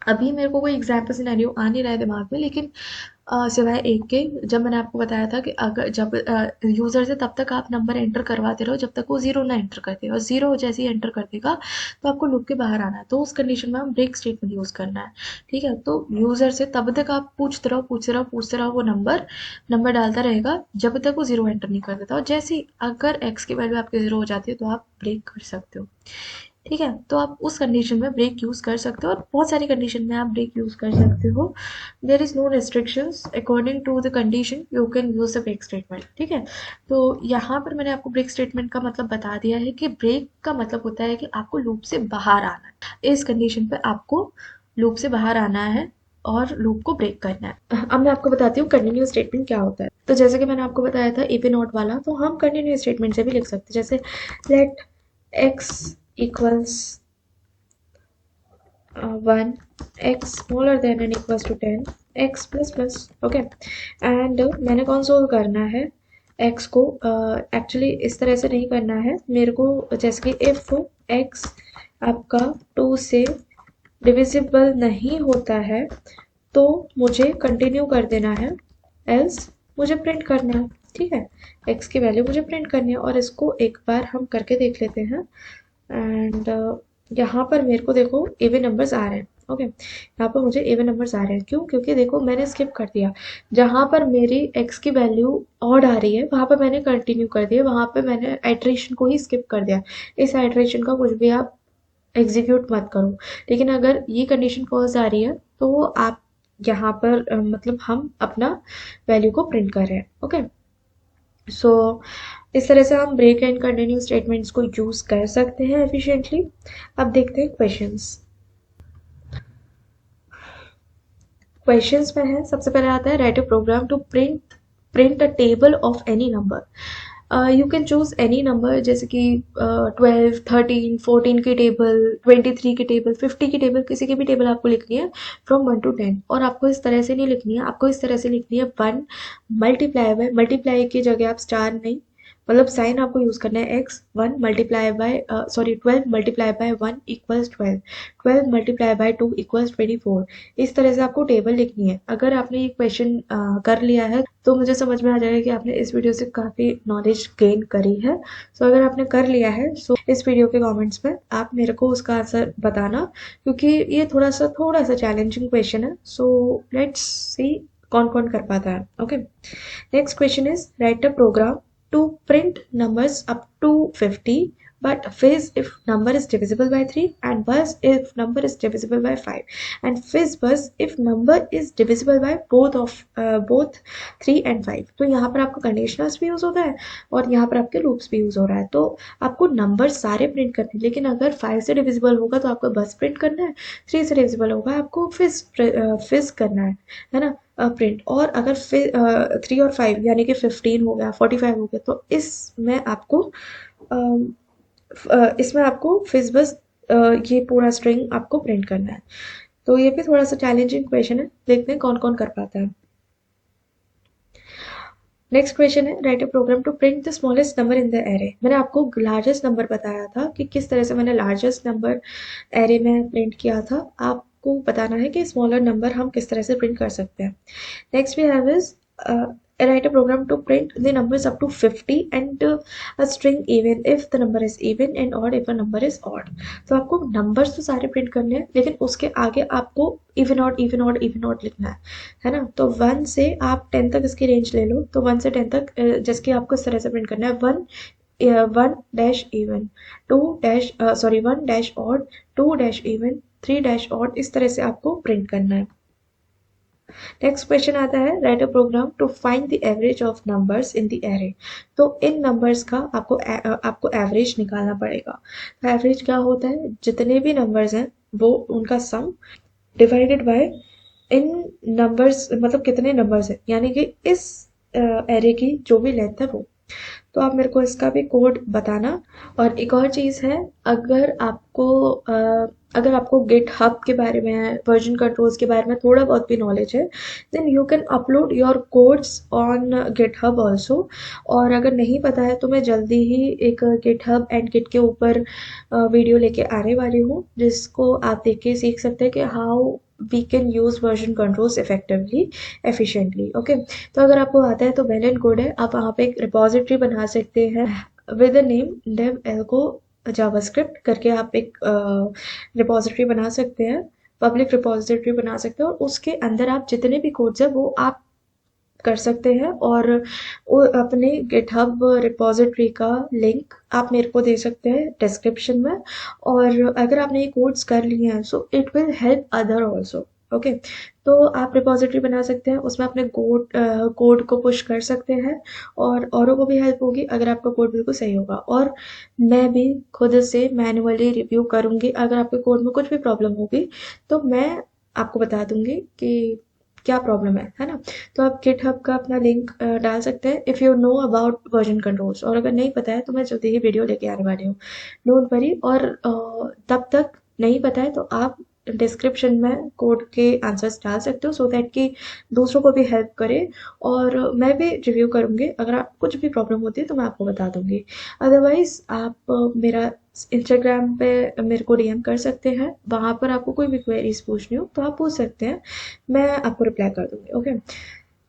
अभी मेरे को कोई एग्जाम्पल सिनेरियो आ नहीं रहा है दिमाग में, लेकिन सिवाय एक के, जब मैंने आपको बताया था कि अगर जब यूज़र से तब तक आप नंबर एंटर करवाते रहो जब तक वो ज़ीरो ना एंटर करते, और ज़ीरो जैसे ही एंटर कर देगा तो आपको लूप के बाहर आना है। तो उस कंडीशन में हम ब्रेक स्टेटमेंट यूज़ करना है, ठीक है। तो यूज़र से तब तक आप पूछते रहो, वो नंबर डालता रहेगा जब तक वो ज़ीरो एंटर नहीं कर देता, और जैसे ही अगर एक्स की वैल्यू आपकी ज़ीरो हो जाती है तो आप ब्रेक कर सकते हो, ठीक है। तो आप उस कंडीशन में ब्रेक यूज़ कर सकते हो, और बहुत सारी कंडीशन में आप ब्रेक यूज़ कर सकते हो। There is no restrictions, according to the condition you can use the break statement, ठीक है। तो यहाँ पर मैंने आपको ब्रेक स्टेटमेंट का मतलब बता दिया है कि ब्रेक का मतलब होता है कि आपको लूप से बाहर आना है। इस कंडीशन पे आपको लूप से बाहर आना है और लूप को ब्रेक करना है। अब मैं आपको बताती हूँ कंटिन्यू स्टेटमेंट क्या होता है। तो जैसे कि मैंने आपको बताया था एपी नॉट वाला, तो हम कंटिन्यू स्टेटमेंट से भी लिख सकते हैं। जैसे let X equals 1, x smaller than and equals to 10, x plus plus, okay. And मैंने कंसोल करना है x को, एक्चुअली इस तरह से नहीं करना है मेरे को, जैसे कि इफ x आपका 2 से डिविजिबल नहीं होता है तो मुझे कंटिन्यू कर देना है, एल्स मुझे प्रिंट करना है, ठीक है। x की वैल्यू मुझे प्रिंट करनी है, और इसको एक बार हम करके देख लेते हैं। एंड यहाँ पर मेरे को देखो एवन नंबर्स आ रहे हैं, ओके। यहाँ पर मुझे एवन नंबर्स आ रहे हैं, क्यों, क्योंकि देखो मैंने स्किप कर दिया। जहाँ पर मेरी एक्स की वैल्यू ऑड आ रही है वहाँ पर मैंने कंटिन्यू कर दिया, वहाँ पर मैंने आइट्रेशन को ही स्किप कर दिया। इस आइट्रेशन का कुछ भी आप एग्जीक्यूट मत करो। लेकिन अगर ये कंडीशन फॉल्स आ रही है तो आप यहाँ पर मतलब हम अपना वैल्यू को प्रिंट कर रहे हैं, ओके। सो इस तरह से हम ब्रेक एंड कंटिन्यू स्टेटमेंट्स को यूज कर सकते हैं एफिशिएंटली। अब देखते हैं क्वेश्चंस। क्वेश्चंस में है, सबसे पहले आता है write a program to print a table of any number. You can choose any number, जैसे कि 12, 13, 14 की टेबल, 23 की टेबल, 50 की टेबल, किसी की भी टेबल आपको लिखनी है फ्रॉम 1 to 10। और आपको इस तरह से नहीं लिखनी है, आपको इस तरह से लिखनी है 1 मल्टीप्लाई बाय, मल्टीप्लाई की जगह आप स्टार नहीं, मतलब साइन आपको यूज करना है x 1 multiply by 12 multiply by 1 equals 12, 12 multiply by 2 equals 24। इस तरह से आपको टेबल लिखनी है। अगर आपने ये क्वेश्चन कर लिया है तो मुझे समझ में आ जाएगा कि आपने इस वीडियो से काफी नॉलेज गेन करी है। सो अगर आपने कर लिया है सो इस वीडियो के कमेंट्स में आप मेरे को उसका आंसर बताना, क्योंकि ये थोड़ा सा चैलेंजिंग क्वेश्चन है। सो लेट्स सी कौन कौन कर पाता है। Okay, next question is write a program to print numbers up to 50 but fizz if number is divisible by 3 and buzz if number is divisible by 5 and fizz buzz if number is divisible by both 3 and 5। तो यहाँ पर आपका conditionals भी use होता है और यहाँ पर आपके लूप्स भी यूज हो रहा है। तो आपको नंबर सारे प्रिंट करने हैं, लेकिन अगर 5 से डिविजिबल होगा तो आपको बस प्रिंट करना है, 3 से डिविजिबल होगा आपको फिज करना है ना, प्रिंट। और अगर 3 और 5 यानी कि 15 हो गया, 45 हो गया, तो इसमें आपको फिज बस ये पूरा स्ट्रिंग आपको प्रिंट करना है। तो ये भी थोड़ा सा चैलेंजिंग क्वेश्चन है, देखते हैं कौन कौन कर पाता है। नेक्स्ट क्वेश्चन है write a program to print the smallest number in the array. मैंने आपको लार्जेस्ट नंबर बताया था कि किस तरह से मैंने लार्जेस्ट नंबर एरे में प्रिंट किया था। आपको बताना है कि स्मॉलर नंबर हम किस तरह से प्रिंट कर सकते हैं। Next we have is write a program to print the numbers up to 50 and a string even if the number is even and odd if a number is odd। तो आपको numbers तो सारे print करने हैं, लेकिन उसके आगे आपको even odd even odd even odd लिखना है ना। तो 1 से आप 10 तक इसकी रेंज ले लो, तो 1 से 10 तक जिसकी आपको इस तरह से प्रिंट करना है। 1 dash even, 1 dash odd, 2 dash even, 3 dash odd, इस तरह से आपको प्रिंट करना है। नेक्स्ट क्वेश्चन आता है write a program to find the average of numbers in the array. तो इन नंबर्स का आपको एवरेज निकालना पड़ेगा। तो एवरेज क्या होता है, जितने भी नंबर्स हैं वो उनका सम डिवाइडेड बाय इन नंबर्स, मतलब कितने नंबर्स हैं, यानी कि इस एरे की जो भी लेंथ है वो। तो आप मेरे को इसका भी कोड बताना। और एक और चीज़ है, अगर आपको गिट हब के बारे में, वर्जन कंट्रोल्स के बारे में थोड़ा बहुत भी नॉलेज है, then you can upload your codes on GitHub also. और अगर नहीं पता है तो मैं जल्दी ही एक गिट हब एंड गिट के ऊपर वीडियो लेके आने वाली हूँ, जिसको आप देख के सीख सकते हैं कि how we can use version controls effectively efficiently. Okay, तो अगर आपको आता है तो वेल एंड गुड है, आप वहाँ पे एक रिपोजिटरी बना सकते हैं with the name dev elgo JavaScript करके। आप एक रिपोजिटरी बना सकते हैं, पब्लिक रिपोजिटरी बना सकते हैं, और उसके अंदर आप जितने भी कोड्स हैं वो आप कर सकते हैं। और अपने गिटहब रिपोजिटरी का लिंक आप मेरे को दे सकते हैं डिस्क्रिप्शन में। और अगर आपने ये कोड्स कर लिए हैं so it will help other also. Okay, तो आप रिपोजिटरी बना सकते हैं, उसमें अपने कोड को पुश कर सकते हैं और औरों को भी हेल्प होगी अगर आपका कोड बिल्कुल सही होगा। और मैं भी खुद से मैन्युअली रिव्यू करूँगी, अगर आपके कोड में कुछ भी प्रॉब्लम होगी तो मैं आपको बता दूंगी कि क्या प्रॉब्लम है ना। तो आप गिटहब का अपना लिंक डाल सकते हैं if you know about version controls. और अगर नहीं पता है तो मैं जल्दी ही वीडियो लेके आने वाली हूँ, डोंट वरी। और तब तक नहीं पता है तो आप डिस्क्रिप्शन में कोड के आंसर्स डाल सकते हो, सो दैट कि दूसरों को भी हेल्प करे। और मैं भी रिव्यू करूँगी, अगर आप कुछ भी प्रॉब्लम होती है तो मैं आपको बता दूंगी। अदरवाइज आप मेरा इंस्टाग्राम पे मेरे को डीएम कर सकते हैं, वहाँ पर आपको कोई भी क्वेरीज पूछनी हो तो आप पूछ सकते हैं, मैं आपको रिप्लाई कर दूंगी। ओके,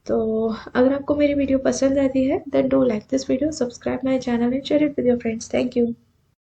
तो अगर आपको मेरी वीडियो पसंद आती है then do like this video, subscribe my channel and share it with your friends. Thank you.